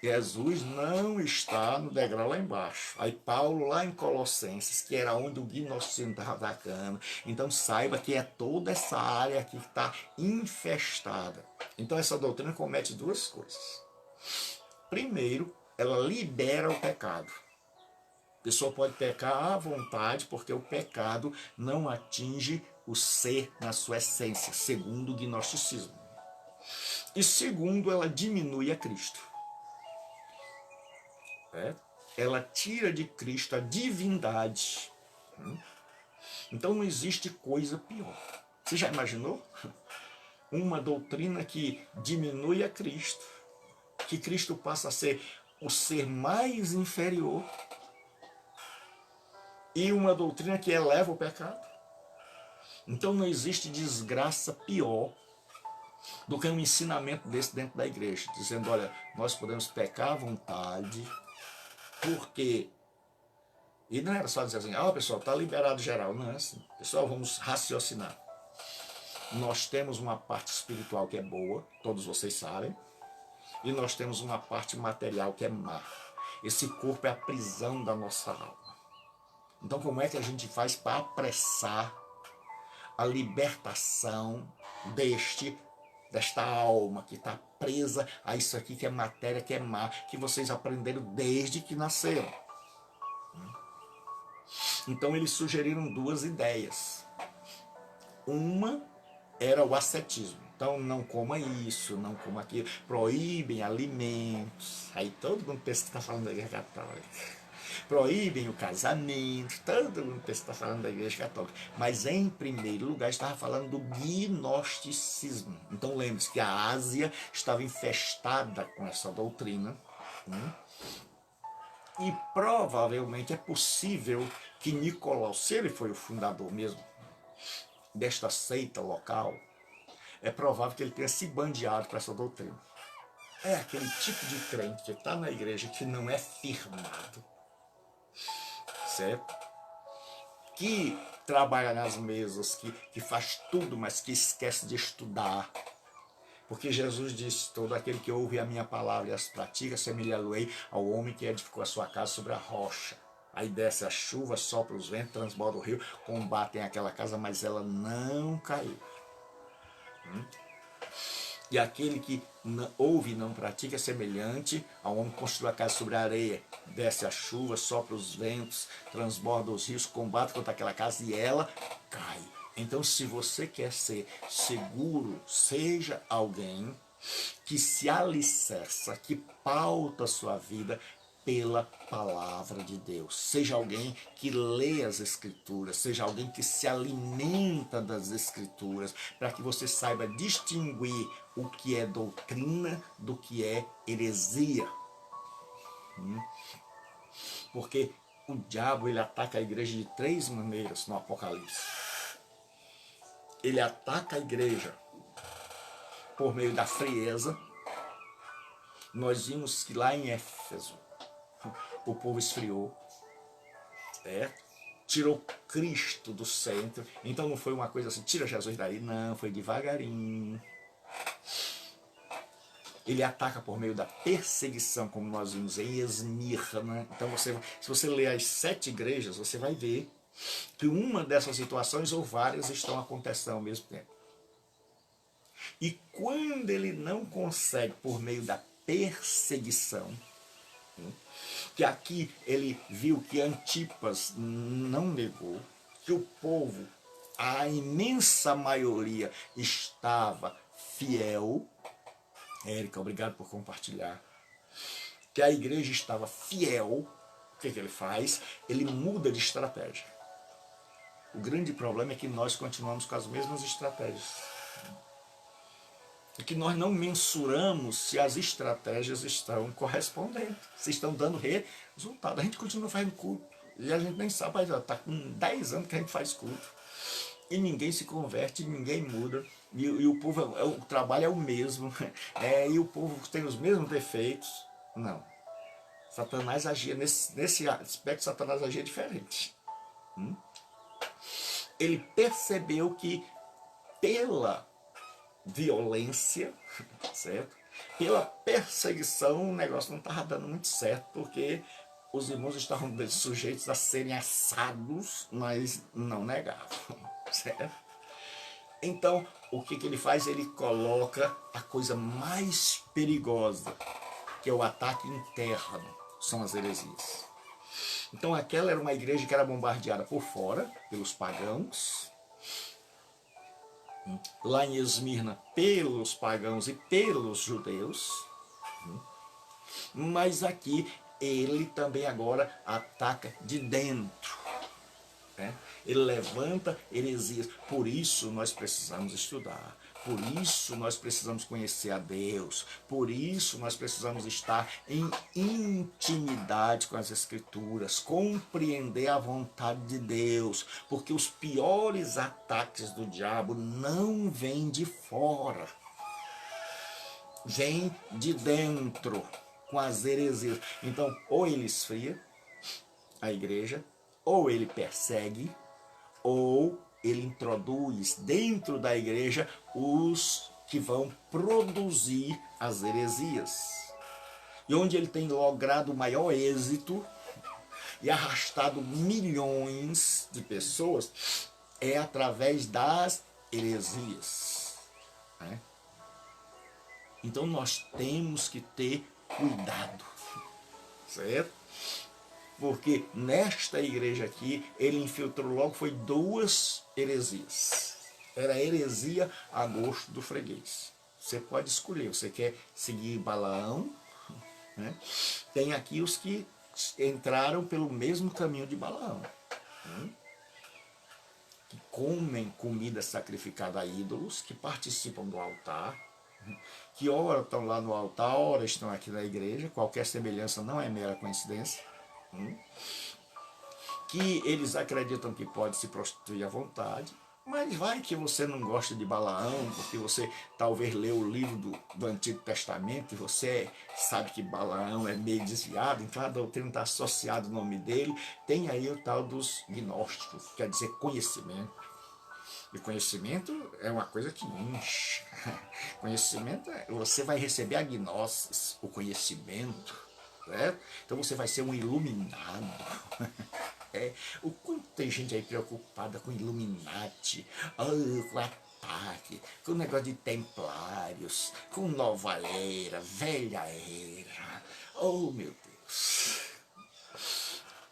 Jesus não está no degrau lá embaixo. Aí Paulo lá em Colossenses, que era onde o gnosticismo estava atacando. Então saiba que é toda essa área aqui que está infestada. Então essa doutrina comete duas coisas. Primeiro, ela libera o pecado. A pessoa pode pecar à vontade, porque o pecado não atinge o ser na sua essência, segundo o gnosticismo. E segundo, ela diminui a Cristo. Ela tira de Cristo a divindade. Então não existe coisa pior. Você já imaginou? Uma doutrina que diminui a Cristo, que Cristo passa a ser o ser mais inferior, e uma doutrina que eleva o pecado. Então não existe desgraça pior do que um ensinamento desse dentro da igreja, dizendo, olha, nós podemos pecar à vontade, porque... E não era só dizer assim, pessoal, está liberado geral. Não é assim. Pessoal, vamos raciocinar. Nós temos uma parte espiritual que é boa, todos vocês sabem, e nós temos uma parte material que é má. Esse corpo é a prisão da nossa alma. Então como é que a gente faz para apressar a libertação desta alma que está presa a isso aqui que é matéria, que é má, que vocês aprenderam desde que nasceram? Então eles sugeriram duas ideias. Uma era o ascetismo. Então não coma isso, não coma aquilo. Proíbem alimentos. Aí todo mundo pensa que está falando da igreja católica. Proíbem o casamento. Todo mundo pensa que está falando da igreja católica. Mas em primeiro lugar estava falando do gnosticismo. Então lembre-se que a Ásia estava infestada com essa doutrina. E provavelmente é possível que Nicolau, se ele foi o fundador mesmo desta seita local, é provável que ele tenha se bandeado para essa doutrina. é aquele tipo de crente que está na igreja que não é firmado, certo? Que trabalha nas mesas, que faz tudo, mas que esquece de estudar. Porque Jesus disse, todo aquele que ouve a minha palavra e as pratica, semelhá-lo-ei ao homem que edificou a sua casa sobre a rocha. Aí desce a chuva, sopra os ventos, transborda o rio, combatem aquela casa, mas ela não caiu. E aquele que ouve e não pratica é semelhante ao homem que construiu a casa sobre a areia. Desce a chuva, sopra os ventos, transborda os rios, combate contra aquela casa e ela cai. Então, se você quer ser seguro, seja alguém que se alicerça, que pauta a sua vida pela palavra de Deus. Seja alguém que lê as Escrituras, seja alguém que se alimenta das Escrituras, para que você saiba distinguir o que é doutrina do que é heresia. Porque o diabo ele ataca a igreja de 3 maneiras no Apocalipse. Ele ataca a igreja por meio da frieza. Nós vimos que lá em Éfeso o povo esfriou, certo? Tirou Cristo do centro. Então não foi uma coisa assim, tira Jesus daí, não, foi devagarinho. Ele ataca por meio da perseguição, como nós vimos em Esmirna. Então se você ler as 7 igrejas, você vai ver que uma dessas situações ou várias estão acontecendo ao mesmo tempo. E quando ele não consegue por meio da perseguição, que aqui ele viu que Antipas não negou, que o povo, a imensa maioria, estava fiel. Érica, obrigado por compartilhar. Que a igreja estava fiel. O que ele faz? Ele muda de estratégia. O grande problema é que nós continuamos com as mesmas estratégias. E que nós não mensuramos se as estratégias estão correspondendo, se estão dando resultado. A gente continua fazendo culto e a gente nem sabe, está com 10 anos que a gente faz culto e ninguém se converte, ninguém muda, e o povo, o trabalho é o mesmo, e o povo tem os mesmos defeitos. Não. Satanás agia nesse aspecto, Satanás agia diferente. Ele percebeu que pela violência, certo? Pela perseguição, o negócio não estava dando muito certo, porque os irmãos estavam sujeitos a serem assados, mas não negavam, certo? Então, o que ele faz? Ele coloca a coisa mais perigosa, que é o ataque interno, são as heresias. Então, aquela era uma igreja que era bombardeada por fora, pelos pagãos, lá em Esmirna pelos pagãos e pelos judeus, mas aqui ele também agora ataca de dentro, né? Ele levanta heresias. Por isso nós precisamos estudar, por isso nós precisamos conhecer a Deus, por isso nós precisamos estar em intimidade com as Escrituras, compreender a vontade de Deus, porque os piores ataques do diabo não vêm de fora, vêm de dentro, com as heresias. Então, ou ele esfria a igreja, ou ele persegue, ou ele introduz dentro da igreja os que vão produzir as heresias. E onde ele tem logrado o maior êxito e arrastado milhões de pessoas é através das heresias, né? Então nós temos que ter cuidado, certo? Porque nesta igreja aqui, ele infiltrou logo, foi 2 heresias. Era a heresia a gosto do freguês. Você pode escolher, você quer seguir Balaão, né? Tem aqui os que entraram pelo mesmo caminho de Balaão, né? Que comem comida sacrificada a ídolos, que participam do altar, que ora estão lá no altar, ora estão aqui na igreja, qualquer semelhança não é mera coincidência. Que eles acreditam que pode se prostituir à vontade, Mas vai que você não gosta de Balaão, porque você talvez leu o livro do Antigo Testamento e você sabe que Balaão é meio desviado, então a doutrina está associada ao nome dele. Tem aí o tal dos gnósticos, quer dizer conhecimento. E conhecimento é uma coisa que enche. Conhecimento, você vai receber a gnosis, o conhecimento, certo? Então você vai ser um iluminado. O quanto tem gente aí preocupada com Illuminati, com ataque, com o negócio de templários, com nova era, velha era. Oh, meu Deus.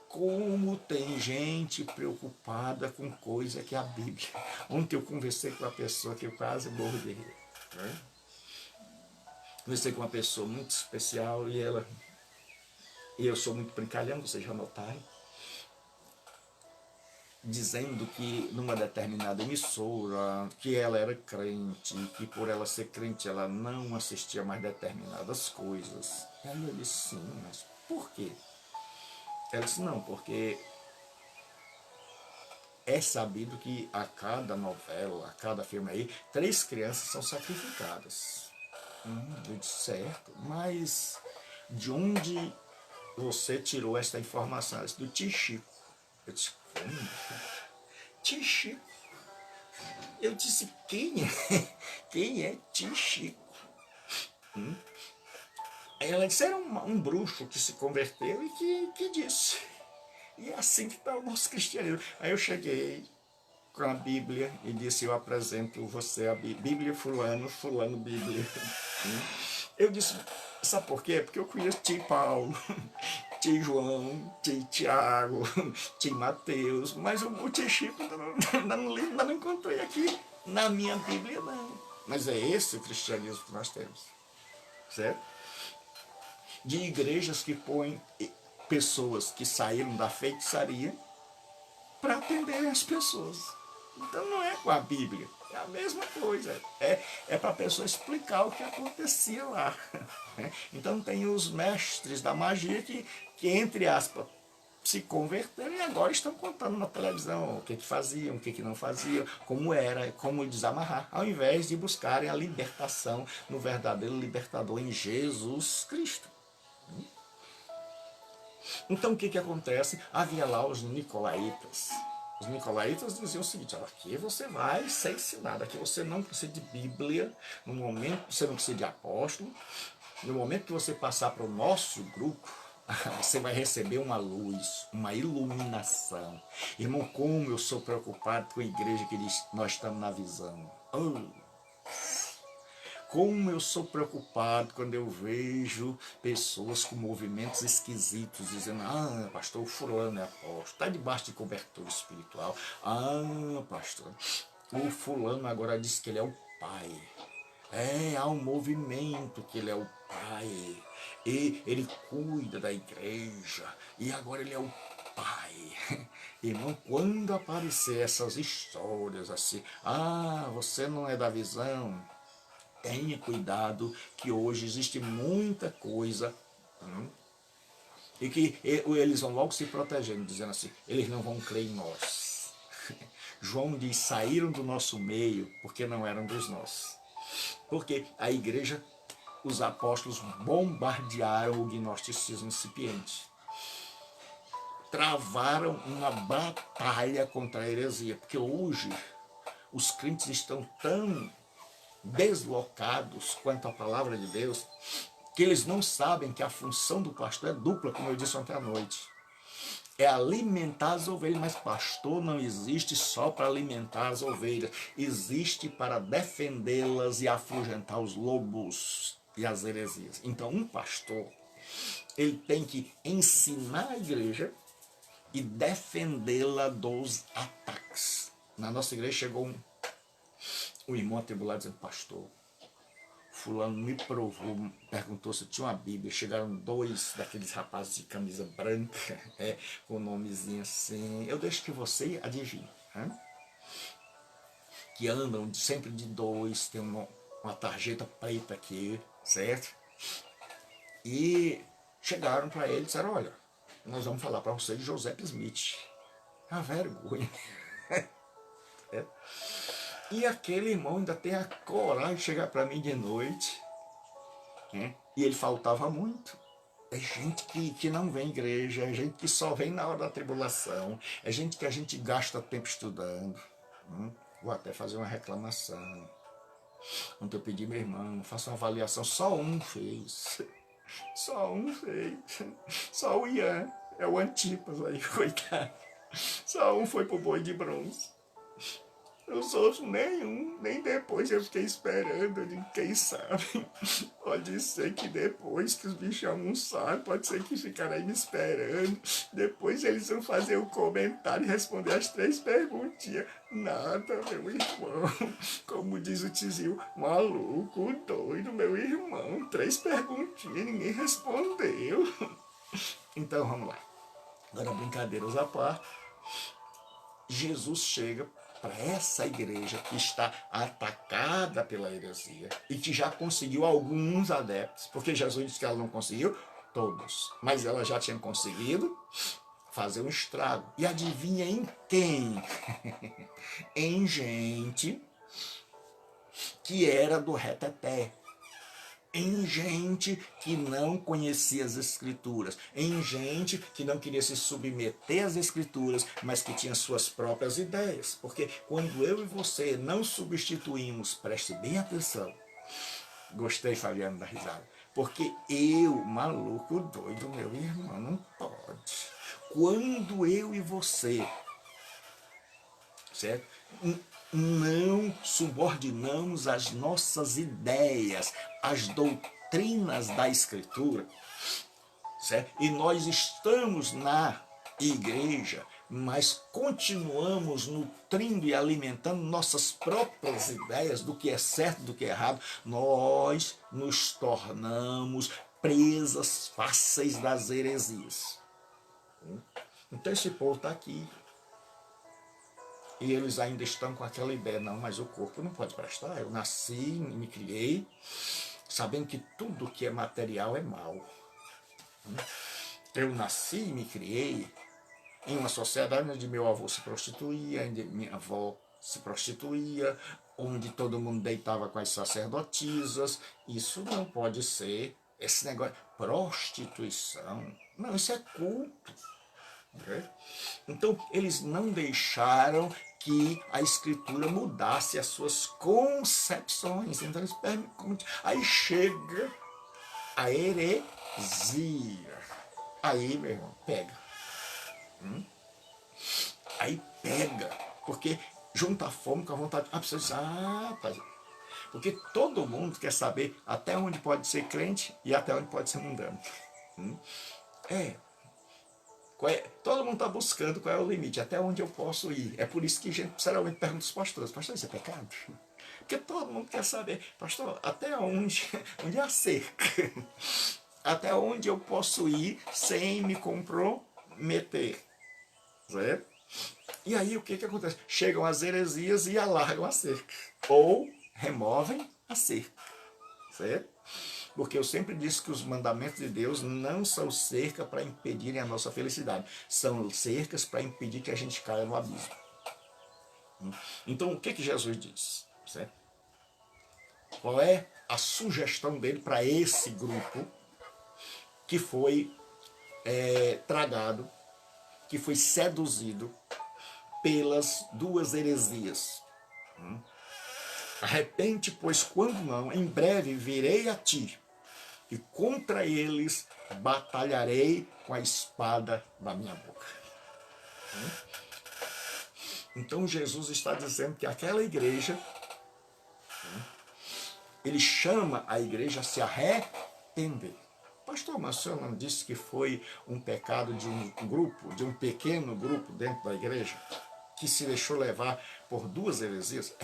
Como tem gente preocupada com coisa que é a Bíblia. Ontem eu conversei com uma pessoa que eu quase morro de rir. Conversei com uma pessoa muito especial e eu sou muito brincalhão, vocês já notaram, dizendo que numa determinada emissora, que ela era crente, que por ela ser crente ela não assistia mais determinadas coisas. Aí eu disse, sim, mas por quê? Ela disse, não, porque é sabido que a cada novela, a cada filme aí, 3 crianças são sacrificadas. Eu disse, certo, mas de onde você tirou essa informação? Ela disse, do tio Chico. Eu disse, como? Tio Chico? Eu disse, quem é? Quem é tio Chico? Aí ela disse, era um bruxo que se converteu e que disse. E é assim que está o nosso cristianismo. Aí eu cheguei com a Bíblia e disse, eu apresento você a Bíblia fulano, fulano Bíblia. Eu disse, sabe por quê? Porque eu conheço tio Paulo, tio João, tio Tiago, tio Mateus, mas o tio Chico ainda não encontrei aqui na minha Bíblia, não. Mas é esse o cristianismo que nós temos, certo? De igrejas que põem pessoas que saíram da feitiçaria para atender as pessoas. Então não é com a Bíblia, é a mesma coisa. É para a pessoa explicar o que acontecia lá. Então tem os mestres da magia que entre aspas, se converteram e agora estão contando na televisão o que faziam, o que não faziam, como era, como desamarrar, ao invés de buscarem a libertação no verdadeiro libertador em Jesus Cristo. Então o que acontece? Havia lá os nicolaítas. Os nicolaítas diziam o seguinte, aqui você vai ser ensinado, aqui você não precisa de Bíblia, no momento você não precisa de apóstolo, no momento que você passar para o nosso grupo, você vai receber uma luz, uma iluminação. Irmão, como eu sou preocupado com a igreja que diz, nós estamos na visão. Como eu sou preocupado quando eu vejo pessoas com movimentos esquisitos, dizendo, pastor, o fulano é apóstolo, está debaixo de cobertura espiritual. Pastor, o fulano agora diz que ele é o pai. Há um movimento que ele é o pai. E ele cuida da igreja. E agora ele é o pai. Irmão, quando aparecer essas histórias assim, você não é da visão, tenha cuidado que hoje existe muita coisa e que eles vão logo se protegendo, dizendo assim, eles não vão crer em nós. João diz, saíram do nosso meio porque não eram dos nossos. Porque a igreja, os apóstolos bombardearam o gnosticismo incipiente. Travaram uma batalha contra a heresia, porque hoje os crentes estão tão deslocados quanto à palavra de Deus, que eles não sabem que a função do pastor é dupla, como eu disse ontem à noite. É alimentar as ovelhas, mas pastor não existe só para alimentar as ovelhas, existe para defendê-las e afugentar os lobos e as heresias. Então um pastor, ele tem que ensinar a igreja e defendê-la dos ataques. Na nossa igreja chegou um irmão atribulado dizendo, pastor, fulano me provou, perguntou se tinha uma Bíblia, chegaram 2 daqueles rapazes de camisa branca, com o nomezinho assim, eu deixo que você adivinhe, que andam sempre de 2, tem uma tarjeta preta aqui, certo? E chegaram para ele e disseram, olha, nós vamos falar para você de Joseph Smith. A vergonha. E aquele irmão ainda tem a coragem de chegar para mim de noite, né? E ele faltava muito. É gente que não vem à igreja, é gente que só vem na hora da tribulação, é gente que a gente gasta tempo estudando. Vou até fazer uma reclamação. Ontem eu pedi meu irmão, faça uma avaliação, só um fez. Só um fez. Só o Ian, é o Antipas aí, coitado. Só um foi pro boi de bronze. Os outros nenhum, nem depois eu fiquei esperando, eu digo, quem sabe, pode ser que depois que os bichos almoçaram, pode ser que ficaram aí me esperando, depois eles vão fazer o comentário e responder as 3 perguntinhas. Nada, meu irmão, como diz o tiozinho, maluco, doido, meu irmão, 3 perguntinhas, ninguém respondeu. Então vamos lá, agora brincadeiras à parte, Jesus chega para essa igreja que está atacada pela heresia e que já conseguiu alguns adeptos, porque Jesus disse que ela não conseguiu todos, mas ela já tinha conseguido fazer um estrago. E adivinha em quem? Em gente que era do reteté, em gente que não conhecia as escrituras, em gente que não queria se submeter às escrituras, mas que tinha suas próprias ideias. Porque quando eu e você não substituímos, preste bem atenção, gostei, Fabiano, da risada, porque eu, maluco, doido, meu irmão, não pode. Quando eu e você, certo? Não subordinamos as nossas ideias às doutrinas da Escritura, certo? E nós estamos na igreja, mas continuamos nutrindo e alimentando nossas próprias ideias do que é certo, do que é errado, nós nos tornamos presas fáceis das heresias. Então esse povo está aqui. E eles ainda estão com aquela ideia, não, mas o corpo não pode prestar. Eu nasci, me criei, sabendo que tudo que é material é mal. Eu nasci e me criei em uma sociedade onde meu avô se prostituía, onde minha avó se prostituía, onde todo mundo deitava com as sacerdotisas. Isso não pode ser esse negócio. Prostituição. Não, isso é culto. Então, eles não deixaram que a escritura mudasse as suas concepções. Então, eles perguntam. Aí chega a heresia. Aí, meu irmão, pega. Aí pega. Porque junta a fome com a vontade. A pessoa diz, rapaz. Porque todo mundo quer saber até onde pode ser crente e até onde pode ser mundano. Todo mundo está buscando qual é o limite, até onde eu posso ir. É por isso que a gente sinceramente pergunta aos pastores, pastor, isso é pecado? Porque todo mundo quer saber, pastor, até onde é a cerca? Até onde eu posso ir sem me comprometer? Certo? E aí o que acontece? Chegam as heresias e alargam a cerca. Ou removem a cerca. Certo? Porque eu sempre disse que os mandamentos de Deus não são cerca para impedirem a nossa felicidade. São cercas para impedir que a gente caia no abismo. Então, o que Jesus diz? Certo? Qual é a sugestão dele para esse grupo que foi tragado, que foi seduzido pelas 2 heresias? Arrepende, pois quando não, em breve virei a ti, e contra eles batalharei com a espada da minha boca. Então Jesus está dizendo que aquela igreja, ele chama a igreja a se arrepender. Pastor, mas o senhor não disse que foi um pecado de um grupo, de um pequeno grupo dentro da igreja, que se deixou levar por 2 heresias?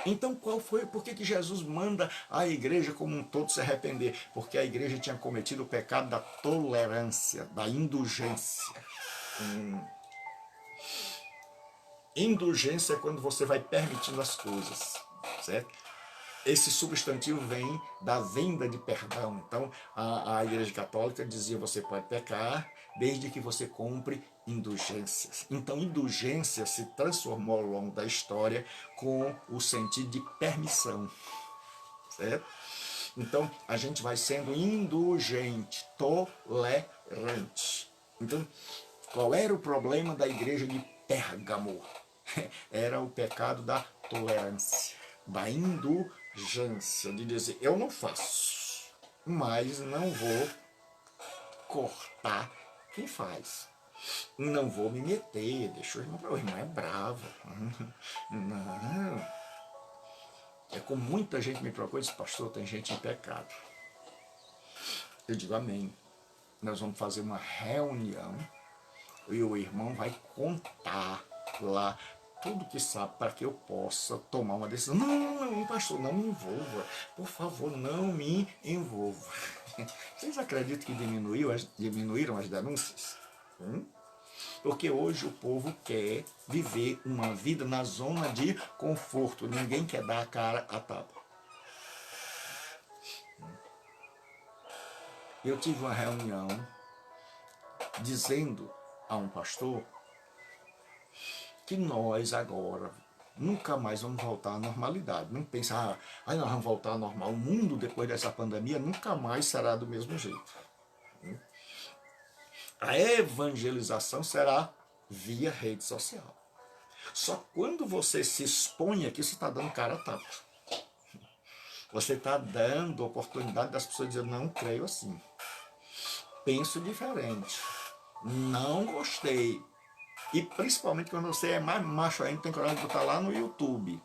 Então qual foi? Por que Jesus manda a igreja como um todo se arrepender? Porque a igreja tinha cometido o pecado da tolerância, da indulgência. Indulgência é quando você vai permitindo as coisas, certo? esse substantivo vem da venda de perdão. Então, a Igreja Católica dizia: você pode pecar desde que você compre indulgências. Então, indulgência se transformou ao longo da história com o sentido de permissão, certo? Então, a gente vai sendo indulgente, tolerante. Então, qual era o problema da igreja de Pérgamo? Era o pecado da tolerância, da indulgência, de dizer: eu não faço, mas não vou cortar quem faz. Não vou me meter, deixa o irmão é bravo. Não. É como muita gente me procura e diz: pastor, tem gente em pecado. Eu digo: amém. Nós vamos fazer uma reunião e o irmão vai contar lá tudo que sabe para que eu possa tomar uma decisão. Não, pastor, não me envolva. Por favor, não me envolva. Vocês acreditam que diminuíram as denúncias? Porque hoje o povo quer viver uma vida na zona de conforto. Ninguém quer dar a cara a tapa. Eu tive uma reunião dizendo a um pastor que nós agora nunca mais vamos voltar à normalidade. Não pensa: nós vamos voltar ao normal. O mundo depois dessa pandemia nunca mais será do mesmo jeito. A evangelização será via rede social. Só quando você se expõe aqui, você está dando cara a tapa. Você está dando oportunidade das pessoas dizer: não creio assim. Penso diferente. Não gostei. E principalmente quando você é mais macho ainda, tem coragem de botar lá no YouTube.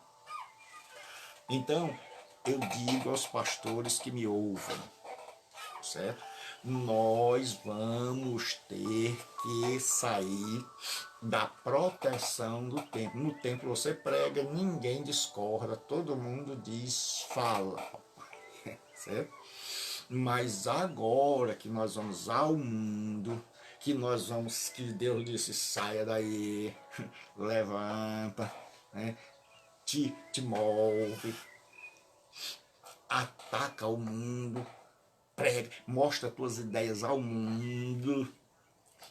Então, eu digo aos pastores que me ouvem, certo? Nós vamos ter que sair da proteção do templo. No templo você prega, ninguém discorda, todo mundo diz: fala, certo? Mas agora que nós vamos ao mundo, que Deus disse: saia daí, levanta, né? te move, ataca o mundo, prega, mostra tuas ideias ao mundo,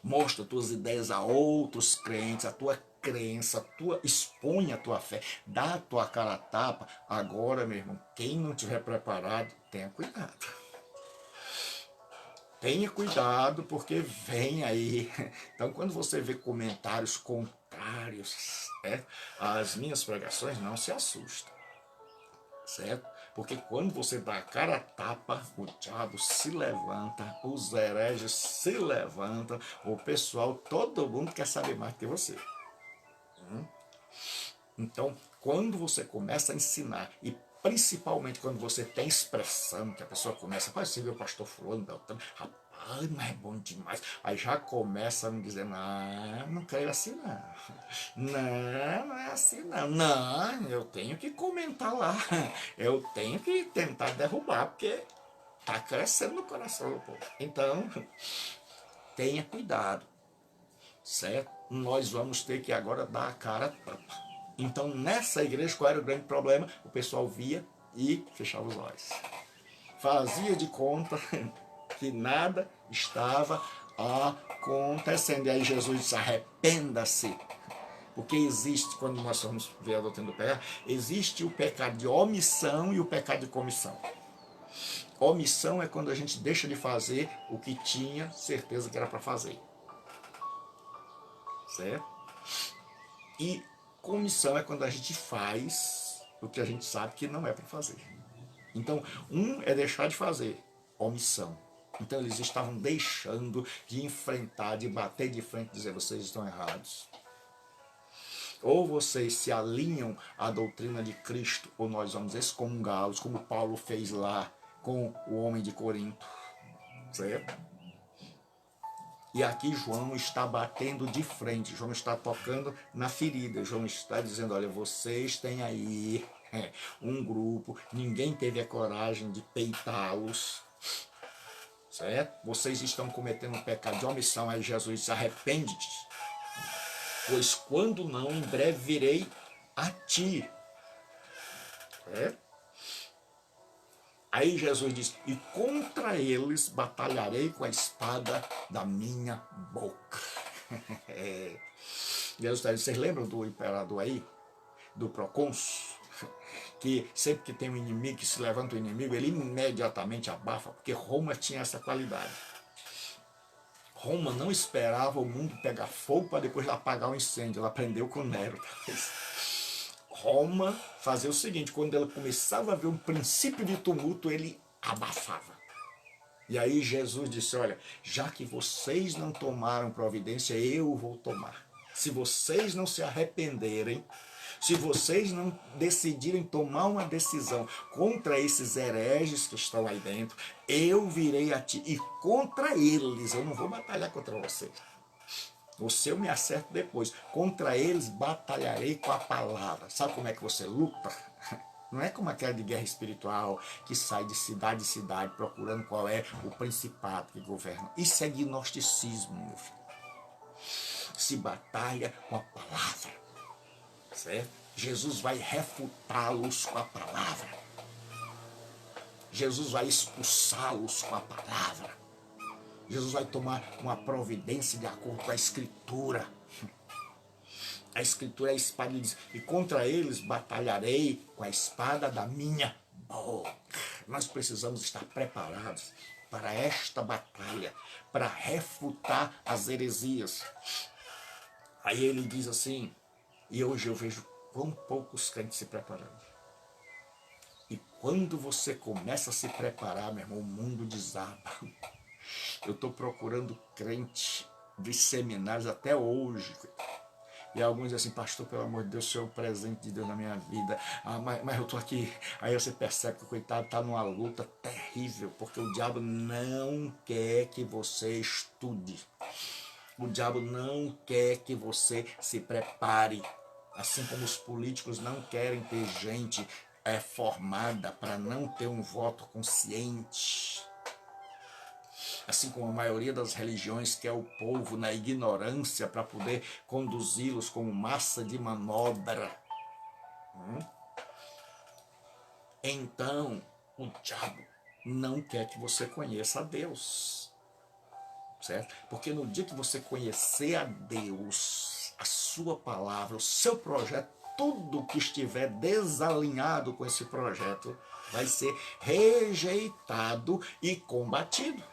mostra tuas ideias a outros crentes, a tua crença, expõe a tua fé, dá a tua cara a tapa. Agora, meu irmão, quem não estiver preparado, tenha cuidado. Tenha cuidado, porque vem aí. Então, quando você vê comentários contrários às minhas pregações, não se assusta, certo? Porque quando você dá a cara a tapa, o diabo se levanta, os hereges se levantam, o pessoal, todo mundo quer saber mais que você. Então, quando você começa a ensinar, e principalmente quando você tem expressão, que a pessoa começa: você viu o pastor fulano, Beltrano, rapaz, mas é bom demais. Aí já começa a me dizer: não creio assim não. Não é assim não. Não, eu tenho que comentar lá. Eu tenho que tentar derrubar, porque está crescendo no coração do povo. Então, tenha cuidado, certo? Nós vamos ter que agora dar a cara a tapa. Então, nessa igreja, qual era o grande problema? O pessoal via e fechava os olhos. Fazia de conta que nada estava acontecendo. E aí Jesus disse: arrependa-se. Porque existe, quando nós vamos ver a doutrina do pecado, existe o pecado de omissão e o pecado de comissão. Omissão é quando a gente deixa de fazer o que tinha certeza que era para fazer. Certo? E comissão é quando a gente faz o que a gente sabe que não é para fazer. Então, é deixar de fazer, omissão. Então, eles estavam deixando de enfrentar, de bater de frente e dizer: vocês estão errados. Ou vocês se alinham à doutrina de Cristo, ou nós vamos excomungá-los, como Paulo fez lá com o homem de Corinto. Certo? E aqui João está batendo de frente, João está tocando na ferida, João está dizendo: olha, vocês têm aí um grupo, ninguém teve a coragem de peitá-los, certo? Vocês estão cometendo um pecado de omissão. Aí Jesus disse: arrepende-te, pois quando não, em breve virei a ti. Certo? Aí Jesus diz, e contra eles batalharei com a espada da minha boca. Jesus está dizendo, vocês lembram do imperador aí? Do procônsul? Que sempre que tem um inimigo, que se levanta o inimigo, ele imediatamente abafa, porque Roma tinha essa qualidade. Roma não esperava o mundo pegar fogo para depois apagar o incêndio, ela aprendeu com Nero. Roma fazia o seguinte, quando ela começava a ver um princípio de tumulto, ele abafava. E aí Jesus disse, olha, já que vocês não tomaram providência, eu vou tomar. Se vocês não se arrependerem, se vocês não decidirem tomar uma decisão contra esses hereges que estão aí dentro, eu virei a ti. E contra eles, eu não vou batalhar contra vocês. Você eu me acerto depois. Contra eles batalharei com a palavra. Sabe como é que você luta? Não é como aquela de guerra espiritual que sai de cidade em cidade procurando qual é o principado que governa. Isso é gnosticismo, meu filho. Se batalha com a palavra, certo? Jesus vai refutá-los com a palavra. Jesus vai expulsá-los com a palavra. Jesus vai tomar uma providência de acordo com a Escritura. A Escritura é a espada, ele diz, e contra eles batalharei com a espada da minha boca. Nós precisamos estar preparados para esta batalha, para refutar as heresias. Aí ele diz assim, e hoje eu vejo quão poucos crentes se preparando. E quando você começa a se preparar, meu irmão, o mundo desaba. Eu estou procurando crente de seminários até hoje. E alguns dizem assim, pastor, pelo amor de Deus, o Senhor é o presente de Deus na minha vida. Mas eu estou aqui. Aí você percebe que o coitado está numa luta terrível, porque o diabo não quer que você estude. O diabo não quer que você se prepare. Assim como os políticos não querem ter gente formada para não ter um voto consciente. Assim como a maioria das religiões quer o povo na ignorância para poder conduzi-los como massa de manobra. Então, o diabo não quer que você conheça a Deus. Certo? Porque no dia que você conhecer a Deus, a sua palavra, o seu projeto, tudo que estiver desalinhado com esse projeto vai ser rejeitado e combatido.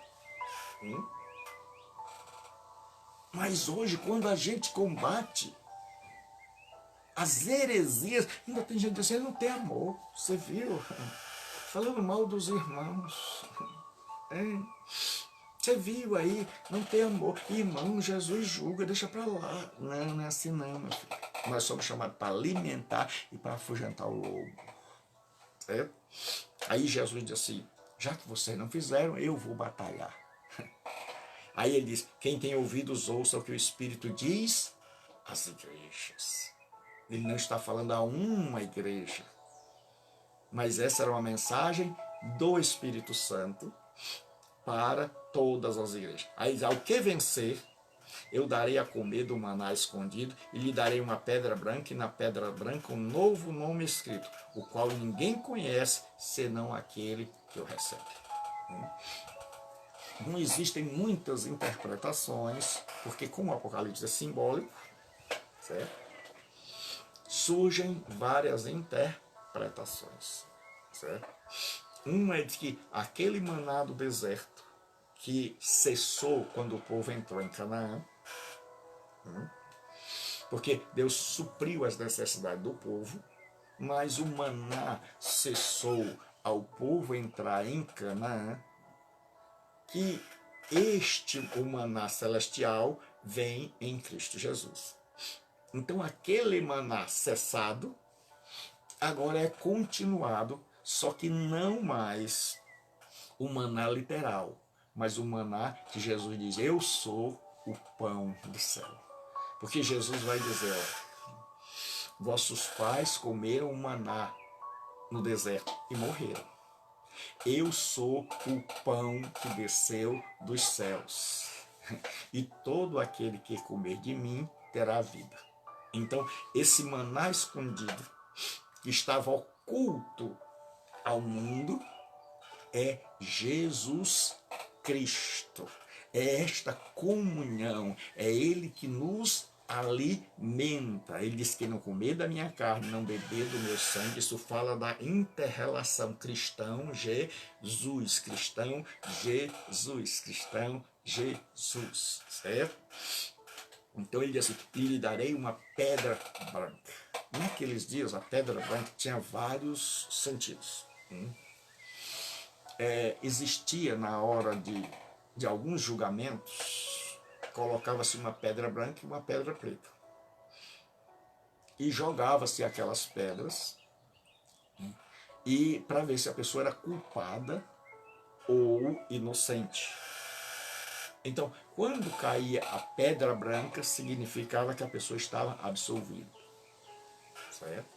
Mas hoje, quando a gente combate as heresias, ainda tem gente dizendo, não tem amor, você viu? Falando mal dos irmãos. Você viu aí, não tem amor. Irmão, Jesus julga, deixa pra lá. Não, não é assim não, meu filho. Nós somos chamados para alimentar e para afugentar o lobo. Certo? Aí Jesus diz assim, já que vocês não fizeram, eu vou batalhar. Aí ele diz, quem tem ouvidos ouça o que o Espírito diz às igrejas. Ele não está falando a uma igreja. Mas essa era uma mensagem do Espírito Santo para todas as igrejas. Aí, ao que vencer, eu darei a comer do maná escondido e lhe darei uma pedra branca e na pedra branca um novo nome escrito, o qual ninguém conhece, senão aquele que o recebe. Não existem muitas interpretações, porque como o Apocalipse é simbólico, certo? Surgem várias interpretações, certo? Uma é de que aquele maná do deserto que cessou quando o povo entrou em Canaã, porque Deus supriu as necessidades do povo, mas o maná cessou ao povo entrar em Canaã, que o maná celestial vem em Cristo Jesus. Então aquele maná cessado agora é continuado, só que não mais o maná literal, mas o maná que Jesus diz, eu sou o pão do céu. Porque Jesus vai dizer, vossos pais comeram o maná no deserto e morreram. Eu sou o pão que desceu dos céus. E todo aquele que comer de mim terá vida. Então, esse maná escondido, que estava oculto ao mundo, é Jesus Cristo. É esta comunhão, é Ele que nos alimenta. Ele diz que não comer da minha carne, não beber do meu sangue. Isso fala da inter-relação cristão-Jesus, cristão-Jesus, cristão-Jesus, certo? Então ele diz assim, e lhe darei uma pedra branca. Naqueles dias, a pedra branca tinha vários sentidos. Existia na hora de alguns julgamentos, colocava-se uma pedra branca e uma pedra preta. E jogava-se aquelas pedras e para ver se a pessoa era culpada ou inocente. Então, quando caía a pedra branca, significava que a pessoa estava absolvida. Certo?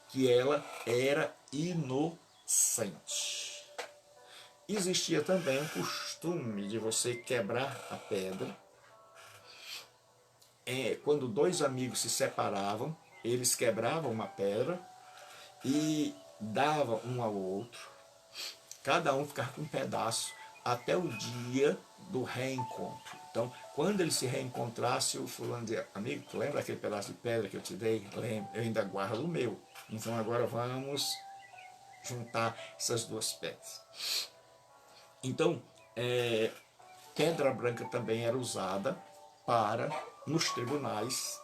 Que ela era inocente. Existia também o costume de você quebrar a pedra. Quando dois amigos se separavam, eles quebravam uma pedra e davam um ao outro. Cada um ficava com um pedaço até o dia do reencontro. Então, quando ele se reencontrasse, o fulano dizia, amigo, tu lembra aquele pedaço de pedra que eu te dei? Lembro, eu ainda guardo o meu. Então agora vamos juntar essas duas pedras. Então, pedra branca também era usada nos tribunais,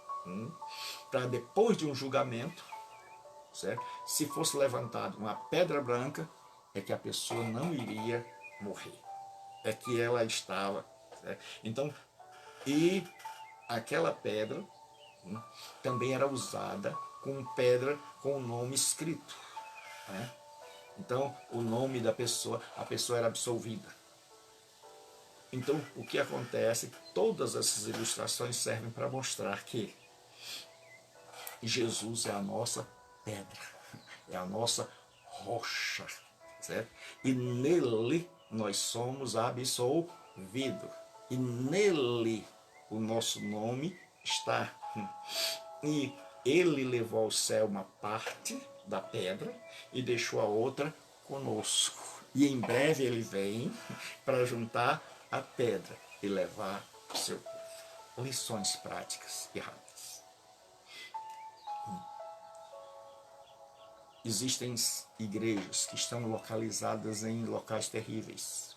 para depois de um julgamento, certo? Se fosse levantada uma pedra branca, é que a pessoa não iria morrer. É que ela estava, certo? Então, e aquela pedra também era usada com pedra com o nome escrito, né? Então, o nome da pessoa, a pessoa era absolvida. Então, o que acontece? Todas essas ilustrações servem para mostrar que Jesus é a nossa pedra, é a nossa rocha, certo? E nele nós somos absolvidos. E nele o nosso nome está. E ele levou ao céu uma parte da pedra e deixou a outra conosco. E em breve ele vem para juntar a pedra e levar o seu povo. Lições práticas e rápidas. Existem igrejas que estão localizadas em locais terríveis,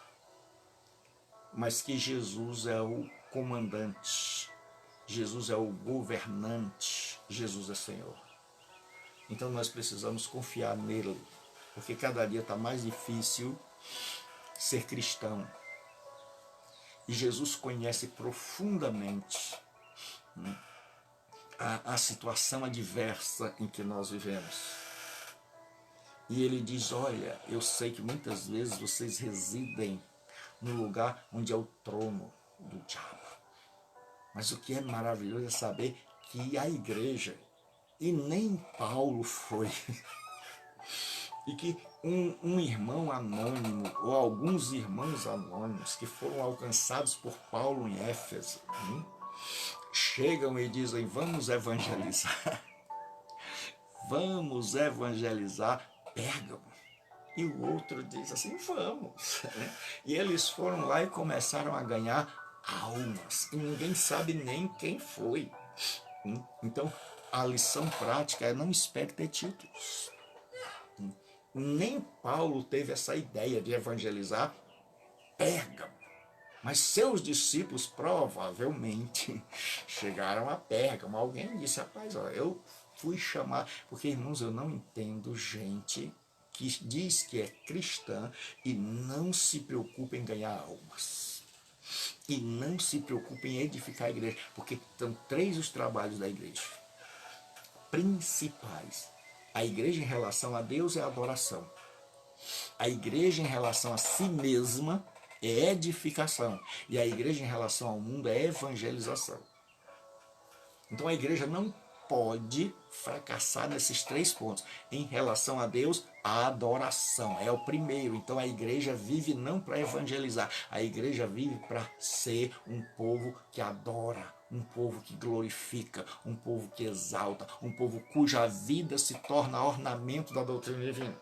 mas que Jesus é o comandante, Jesus é o governante, Jesus é Senhor. Então nós precisamos confiar nele, porque cada dia está mais difícil ser cristão. E Jesus conhece profundamente a situação adversa em que nós vivemos. E ele diz, olha, eu sei que muitas vezes vocês residem no lugar onde é o trono do diabo. Mas o que é maravilhoso é saber que a igreja, e nem Paulo foi, e que um irmão anônimo, ou alguns irmãos anônimos que foram alcançados por Paulo em Éfeso, chegam e dizem, vamos evangelizar. Vamos evangelizar Pérgamo. E o outro diz assim, vamos. E eles foram lá e começaram a ganhar almas. E ninguém sabe nem quem foi. Então, a lição prática é não espere ter títulos. Nem Paulo teve essa ideia de evangelizar Pérgamo. Mas seus discípulos provavelmente chegaram a Pérgamo. Alguém disse, rapaz, ó, eu fui chamar... Porque, irmãos, eu não entendo gente que diz que é cristã e não se preocupa em ganhar almas. E não se preocupa em edificar a igreja. Porque são 3 os trabalhos da igreja principais. A igreja em relação a Deus é a adoração. A igreja em relação a si mesma é edificação. E a igreja em relação ao mundo é evangelização. Então a igreja não pode fracassar nesses 3 pontos. Em relação a Deus, a adoração é o primeiro. Então a igreja vive não para evangelizar, a igreja vive para ser um povo que adora, um povo que glorifica, um povo que exalta, um povo cuja vida se torna ornamento da doutrina divina.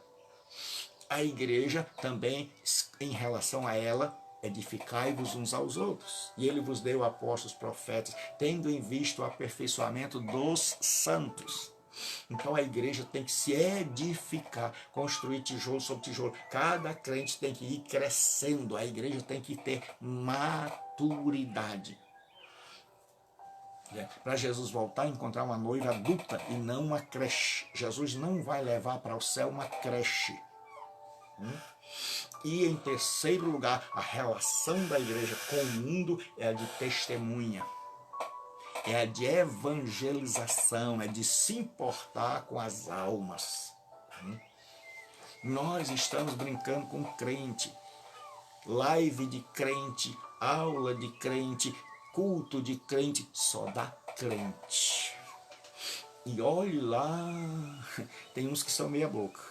A igreja também, em relação a ela, edificai-vos uns aos outros. E ele vos deu apóstolos, profetas, tendo em vista o aperfeiçoamento dos santos. Então a igreja tem que se edificar, construir tijolo sobre tijolo. Cada crente tem que ir crescendo, a igreja tem que ter maturidade. Para Jesus voltar e encontrar uma noiva adulta e não uma creche. Jesus não vai levar para o céu uma creche. E em terceiro lugar, a relação da igreja com o mundo é a de testemunha. É a de evangelização, é de se importar com as almas. Nós estamos brincando com crente. Live de crente, aula de crente, culto de crente, só dá crente. E olhe lá, tem uns que são meia boca.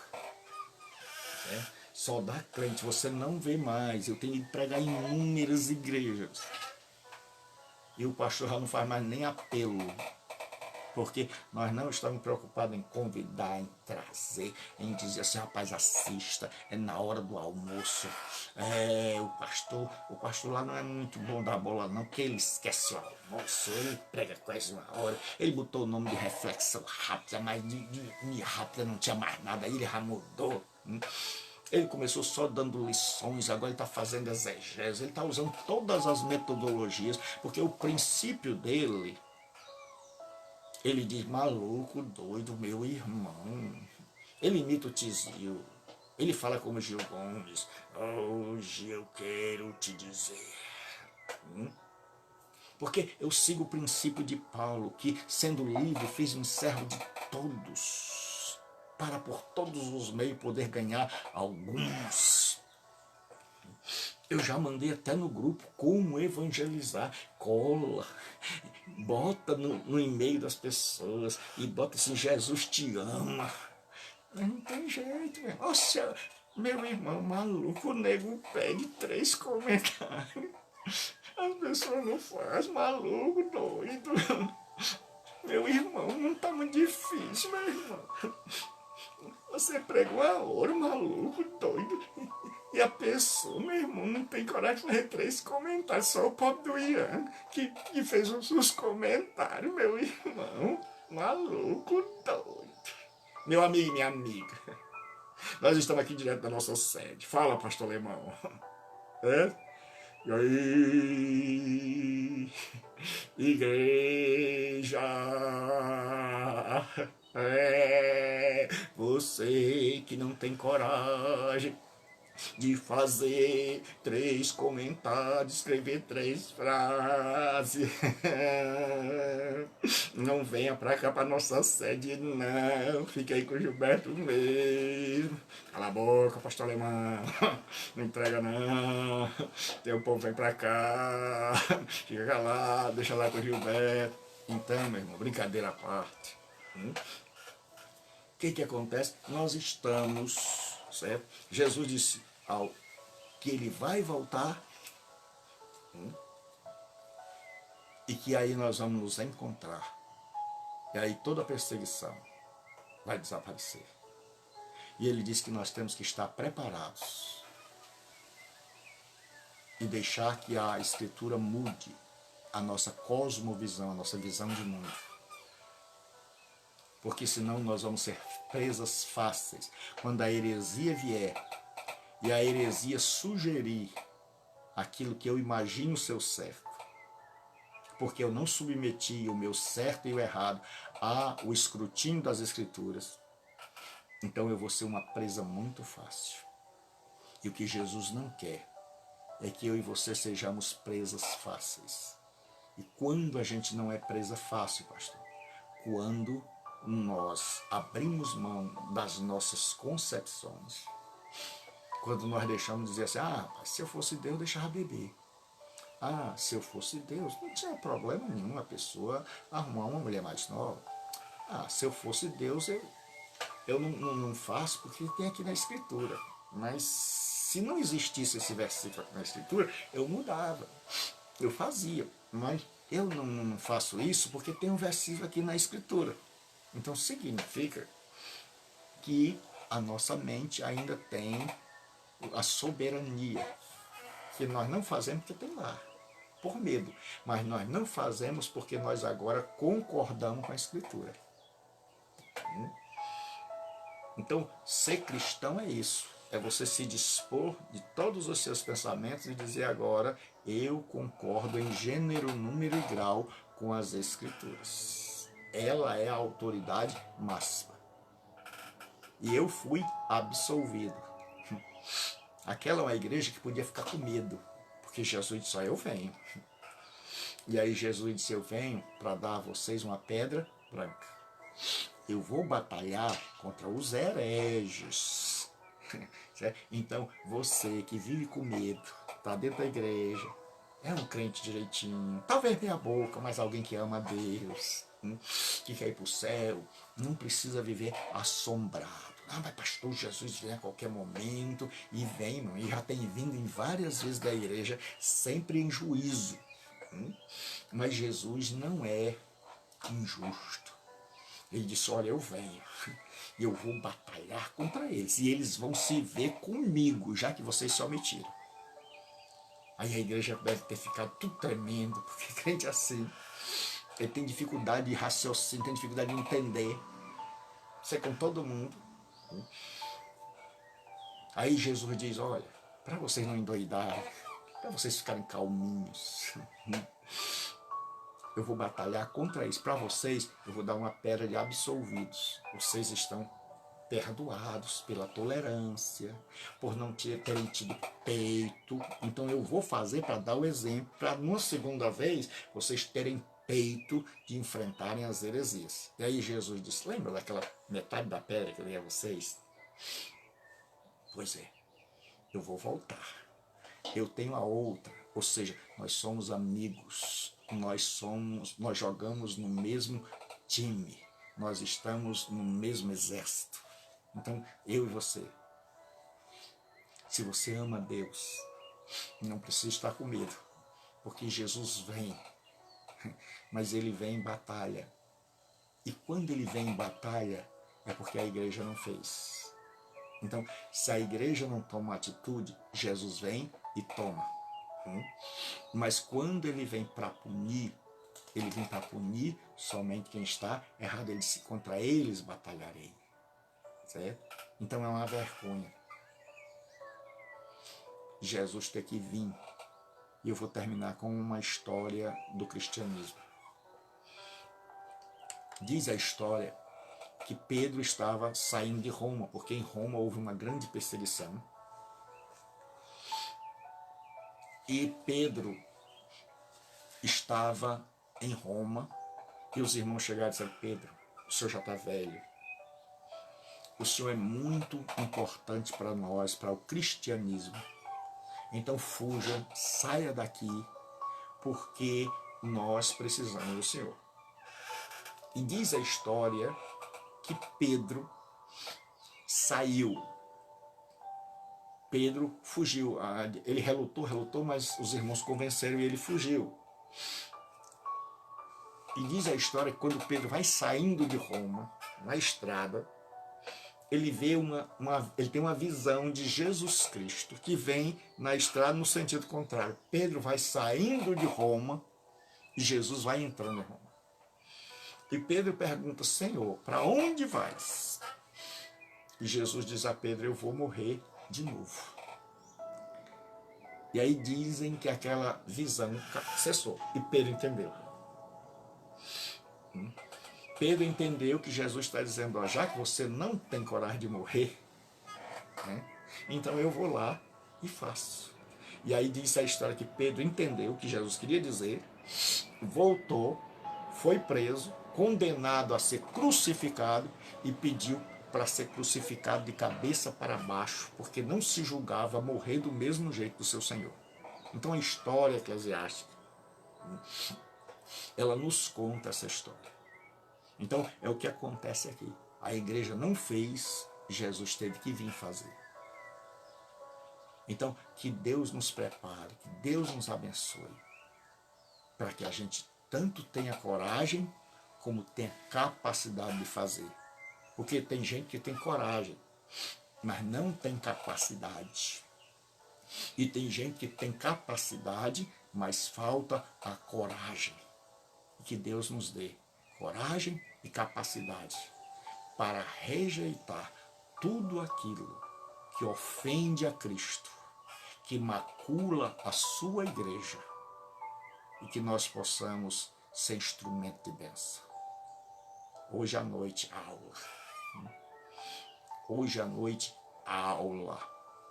Só dá crente, você não vê mais. Eu tenho ido pregar em inúmeras igrejas. E o pastor já não faz mais nem apelo. Porque nós não estamos preocupados em convidar, em trazer, em dizer assim, rapaz, assista, é na hora do almoço. O pastor lá não é muito bom da bola não, porque ele esquece o almoço, ele prega quase uma hora. Ele botou o nome de reflexão rápida, mas de rápida não tinha mais nada, ele já mudou. Ele começou só dando lições, agora ele está fazendo exegese, ele está usando todas as metodologias, porque o princípio dele, ele diz, maluco, doido, meu irmão. Ele imita o Tizil, ele fala como Gil Gomes, hoje eu quero te dizer. Porque eu sigo o princípio de Paulo, que sendo livre, fiz-me servo de todos, para por todos os meios poder ganhar alguns. Eu já mandei até no grupo como evangelizar. Cola, bota no e-mail das pessoas e bota assim, Jesus te ama. Mas não tem jeito, meu. Nossa, meu irmão maluco, o nego pede 3 comentários. As pessoas não fazem, maluco, doido. Meu irmão, não tá muito difícil, meu irmão. Você pregou a hora, maluco, doido. E a pessoa, meu irmão, não tem coragem de fazer 3 comentários. Só o pobre do Ian que fez os comentários, meu irmão. Maluco, doido. Meu amigo e minha amiga. Nós estamos aqui direto da nossa sede. Fala, pastor Alemão. E aí, igreja, você que não tem coragem de fazer 3 comentários, escrever 3 frases. Não venha pra cá, pra nossa sede, não. Fique aí com o Gilberto mesmo. Cala a boca, pastor Alemão. Não entrega, não. Teu povo vem pra cá. Fica lá, deixa lá com o Gilberto. Então, meu irmão, brincadeira à parte. O que acontece? Nós estamos, certo? Jesus disse que ele vai voltar e que aí nós vamos nos encontrar. E aí toda a perseguição vai desaparecer. E ele diz que nós temos que estar preparados e deixar que a Escritura mude a nossa cosmovisão, a nossa visão de mundo. Porque senão nós vamos ser presas fáceis. Quando a heresia vier e a heresia sugerir aquilo que eu imagino ser o certo, porque eu não submeti o meu certo e o errado ao escrutínio das Escrituras, então eu vou ser uma presa muito fácil. E o que Jesus não quer é que eu e você sejamos presas fáceis. E quando a gente não é presa fácil, pastor? Quando nós abrimos mão das nossas concepções. Quando nós deixamos de dizer assim, se eu fosse Deus, eu deixava beber. Se eu fosse Deus, não tinha problema nenhum a pessoa arrumar uma mulher mais nova. Se eu fosse Deus, eu não faço porque tem aqui na Escritura. Mas se não existisse esse versículo aqui na Escritura, eu mudava. Eu fazia. Mas eu não faço isso porque tem um versículo aqui na Escritura. Então significa que a nossa mente ainda tem a soberania, que nós não fazemos porque tem lá, por medo, mas nós não fazemos porque nós agora concordamos com a Escritura. Então, ser cristão é isso, é você se dispor de todos os seus pensamentos e dizer agora, eu concordo em gênero, número e grau com as Escrituras. Ela é a autoridade máxima. E eu fui absolvido. Aquela é uma igreja que podia ficar com medo, porque Jesus disse, eu venho. E aí Jesus disse, eu venho para dar a vocês uma pedra branca. Eu vou batalhar contra os hereges. Então, você que vive com medo, está dentro da igreja, é um crente direitinho, talvez meia boca, mas alguém que ama a Deus, que quer ir para o céu, não precisa viver assombrado. Ah, mas pastor, Jesus vem a qualquer momento, e vem, irmão, e já tem vindo em várias vezes da igreja, sempre em juízo. Mas Jesus não é injusto. Ele disse, olha, eu venho, e eu vou batalhar contra eles, e eles vão se ver comigo, já que vocês se omitiram. Aí a igreja deve ter ficado tudo tremendo, porque crente assim, ele tem dificuldade de raciocínio, tem dificuldade de entender. Isso é com todo mundo. Aí Jesus diz, olha, para vocês não endoidarem, para vocês ficarem calminhos, eu vou batalhar contra isso. Para vocês, eu vou dar uma pedra de absolvidos. Vocês estão perdoados pela tolerância, por não terem tido peito. Então eu vou fazer para dar o exemplo, para numa segunda vez vocês terem peito de enfrentarem as heresias. E aí Jesus disse, lembra daquela metade da pedra que eu dei a vocês? Pois é, eu vou voltar. Eu tenho a outra, ou seja, nós somos amigos, nós jogamos no mesmo time, nós estamos no mesmo exército. Então, eu e você, se você ama Deus, não precisa estar com medo, porque Jesus vem, mas ele vem em batalha. E quando ele vem em batalha, é porque a igreja não fez. Então, se a igreja não toma atitude, Jesus vem e toma. Mas quando ele vem para punir, ele vem para punir somente quem está errado. Ele disse, contra eles batalharei. Certo? Então é uma vergonha Jesus ter que vir. E eu vou terminar com uma história do cristianismo. Diz a história que Pedro estava saindo de Roma, porque em Roma houve uma grande perseguição. E Pedro estava em Roma, e os irmãos chegaram e disseram, Pedro, o senhor já está velho. O senhor é muito importante para nós, para o cristianismo. Então fuja, saia daqui, porque nós precisamos do senhor. E diz a história que Pedro saiu. Pedro fugiu. Ele relutou, mas os irmãos convenceram e ele fugiu. E diz a história que quando Pedro vai saindo de Roma, na estrada, ele vê ele tem uma visão de Jesus Cristo, que vem na estrada no sentido contrário. Pedro vai saindo de Roma e Jesus vai entrando em Roma. E Pedro pergunta, Senhor, para onde vais? E Jesus diz a Pedro, eu vou morrer de novo. E aí dizem que aquela visão cessou. E Pedro entendeu. Pedro entendeu que Jesus está dizendo, ó, já que você não tem coragem de morrer, né, então eu vou lá e faço. E aí diz a história que Pedro entendeu o que Jesus queria dizer, voltou, foi preso, condenado a ser crucificado e pediu para ser crucificado de cabeça para baixo, porque não se julgava morrer do mesmo jeito do seu Senhor. Então a história eclesiástica, ela nos conta essa história. Então é o que acontece aqui. A igreja não fez, Jesus teve que vir fazer. Então que Deus nos prepare, que Deus nos abençoe, para que a gente tanto tenha coragem, como tenha capacidade de fazer. Porque tem gente que tem coragem, mas não tem capacidade. E tem gente que tem capacidade, mas falta a coragem. Que Deus nos dê coragem e capacidade para rejeitar tudo aquilo que ofende a Cristo, que macula a sua igreja, e que nós possamos ser instrumento de bênção. Hoje à noite, aula. Hoje à noite, aula.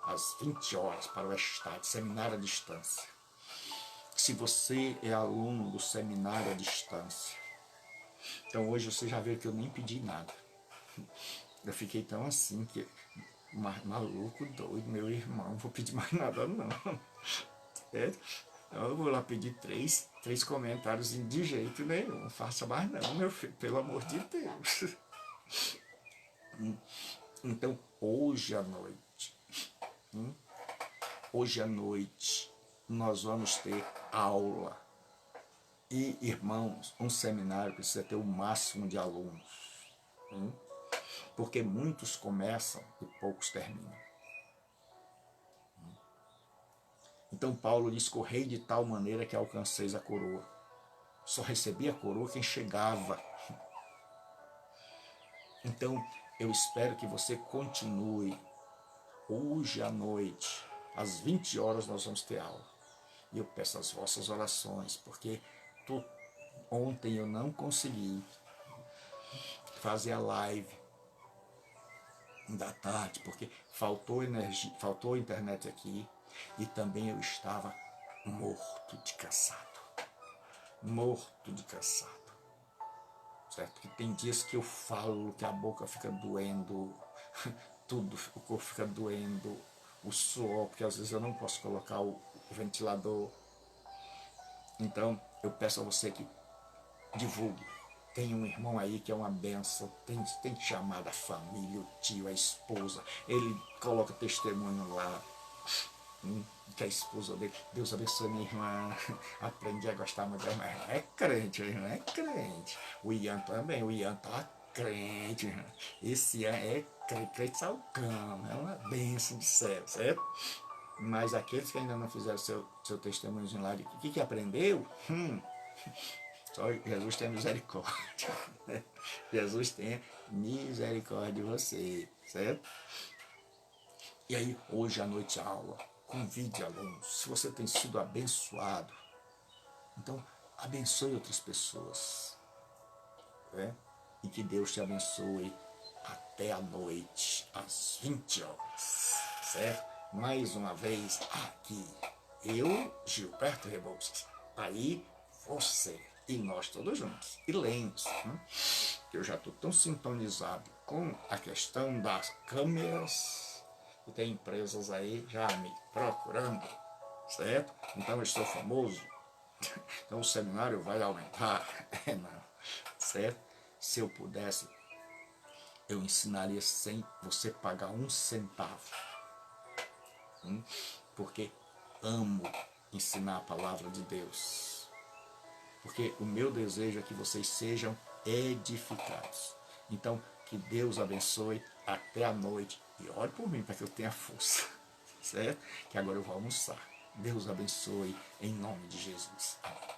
Às 20 horas para o estádio, seminário à distância. Se você é aluno do seminário à distância, então hoje você já viu que eu nem pedi nada. Eu fiquei tão assim, que maluco, doido, meu irmão, não vou pedir mais nada não. Eu vou lá pedir três comentários de jeito nenhum, não faça mais não, meu filho, pelo amor de Deus. Então, hoje à noite, nós vamos ter aula. E, irmãos, um seminário precisa ter o máximo de alunos. Porque muitos começam e poucos terminam. Então Paulo diz: correi de tal maneira que alcanceis a coroa. Só recebia a coroa quem chegava. Então eu espero que você continue. Hoje à noite, às 20 horas, nós vamos ter aula. E eu peço as vossas orações, porque ontem eu não consegui fazer a live da tarde, porque faltou energia, faltou internet aqui, e também eu estava morto de cansado. Certo? Que tem dias que eu falo que a boca fica doendo, tudo, o corpo fica doendo, o suor, porque às vezes eu não posso colocar o ventilador. Então eu peço a você que divulgue. Tem um irmão aí que é uma benção, tem que chamar da família, o tio, a esposa, ele coloca testemunho lá, que a esposa dele, Deus abençoe minha irmã, aprendi a gostar muito dela, mas não é crente, não é crente. O Ian também, o Ian tá crente, esse Ian é crente salcão, é uma benção do céu, certo? Mas aqueles que ainda não fizeram seu testemunho lá, de que aprendeu, só Jesus tem misericórdia. Jesus tem misericórdia de você, certo? E aí, hoje à noite a aula, convide alunos. Se você tem sido abençoado, então abençoe outras pessoas. Né? E que Deus te abençoe até a noite, às 20 horas. Certo? Mais uma vez aqui, eu, Gilberto Rebouças, aí você e nós todos juntos. E lembre-se, que eu já estou tão sintonizado com a questão das câmeras, que tem empresas aí já me procurando, certo? Então eu estou famoso, então o seminário vai aumentar, não, certo? Se eu pudesse, eu ensinaria sem você pagar um centavo, porque amo ensinar a palavra de Deus. Porque o meu desejo é que vocês sejam edificados. Então, que Deus abençoe até a noite. E ore por mim para que eu tenha força. Certo? Que agora eu vou almoçar. Deus abençoe em nome de Jesus. Amém.